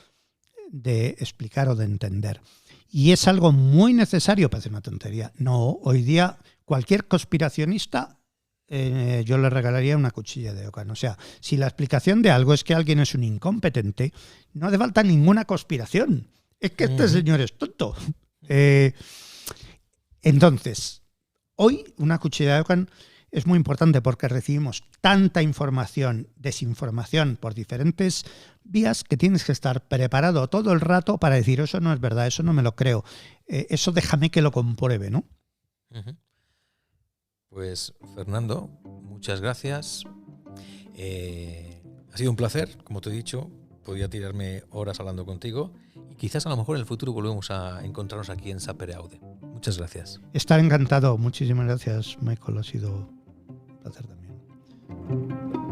de explicar o de entender. Y es algo muy necesario, parece una tontería. No, hoy día cualquier conspiracionista yo le regalaría una cuchilla de Occam. O sea, si la explicación de algo es que alguien es un incompetente, no hace falta ninguna conspiración. Es que este señor es tonto. Entonces, hoy una cuchilla de Occam es muy importante porque recibimos tanta información, desinformación por diferentes vías, que tienes que estar preparado todo el rato para decir, eso no es verdad, eso no me lo creo, eso déjame que lo compruebe, ¿no? Pues Fernando, muchas gracias. Ha sido un placer, como te he dicho, podría tirarme horas hablando contigo y quizás a lo mejor en el futuro volvemos a encontrarnos aquí en Sapere Aude. Muchas gracias. Estar encantado, muchísimas gracias, Michael, ha sido un placer también.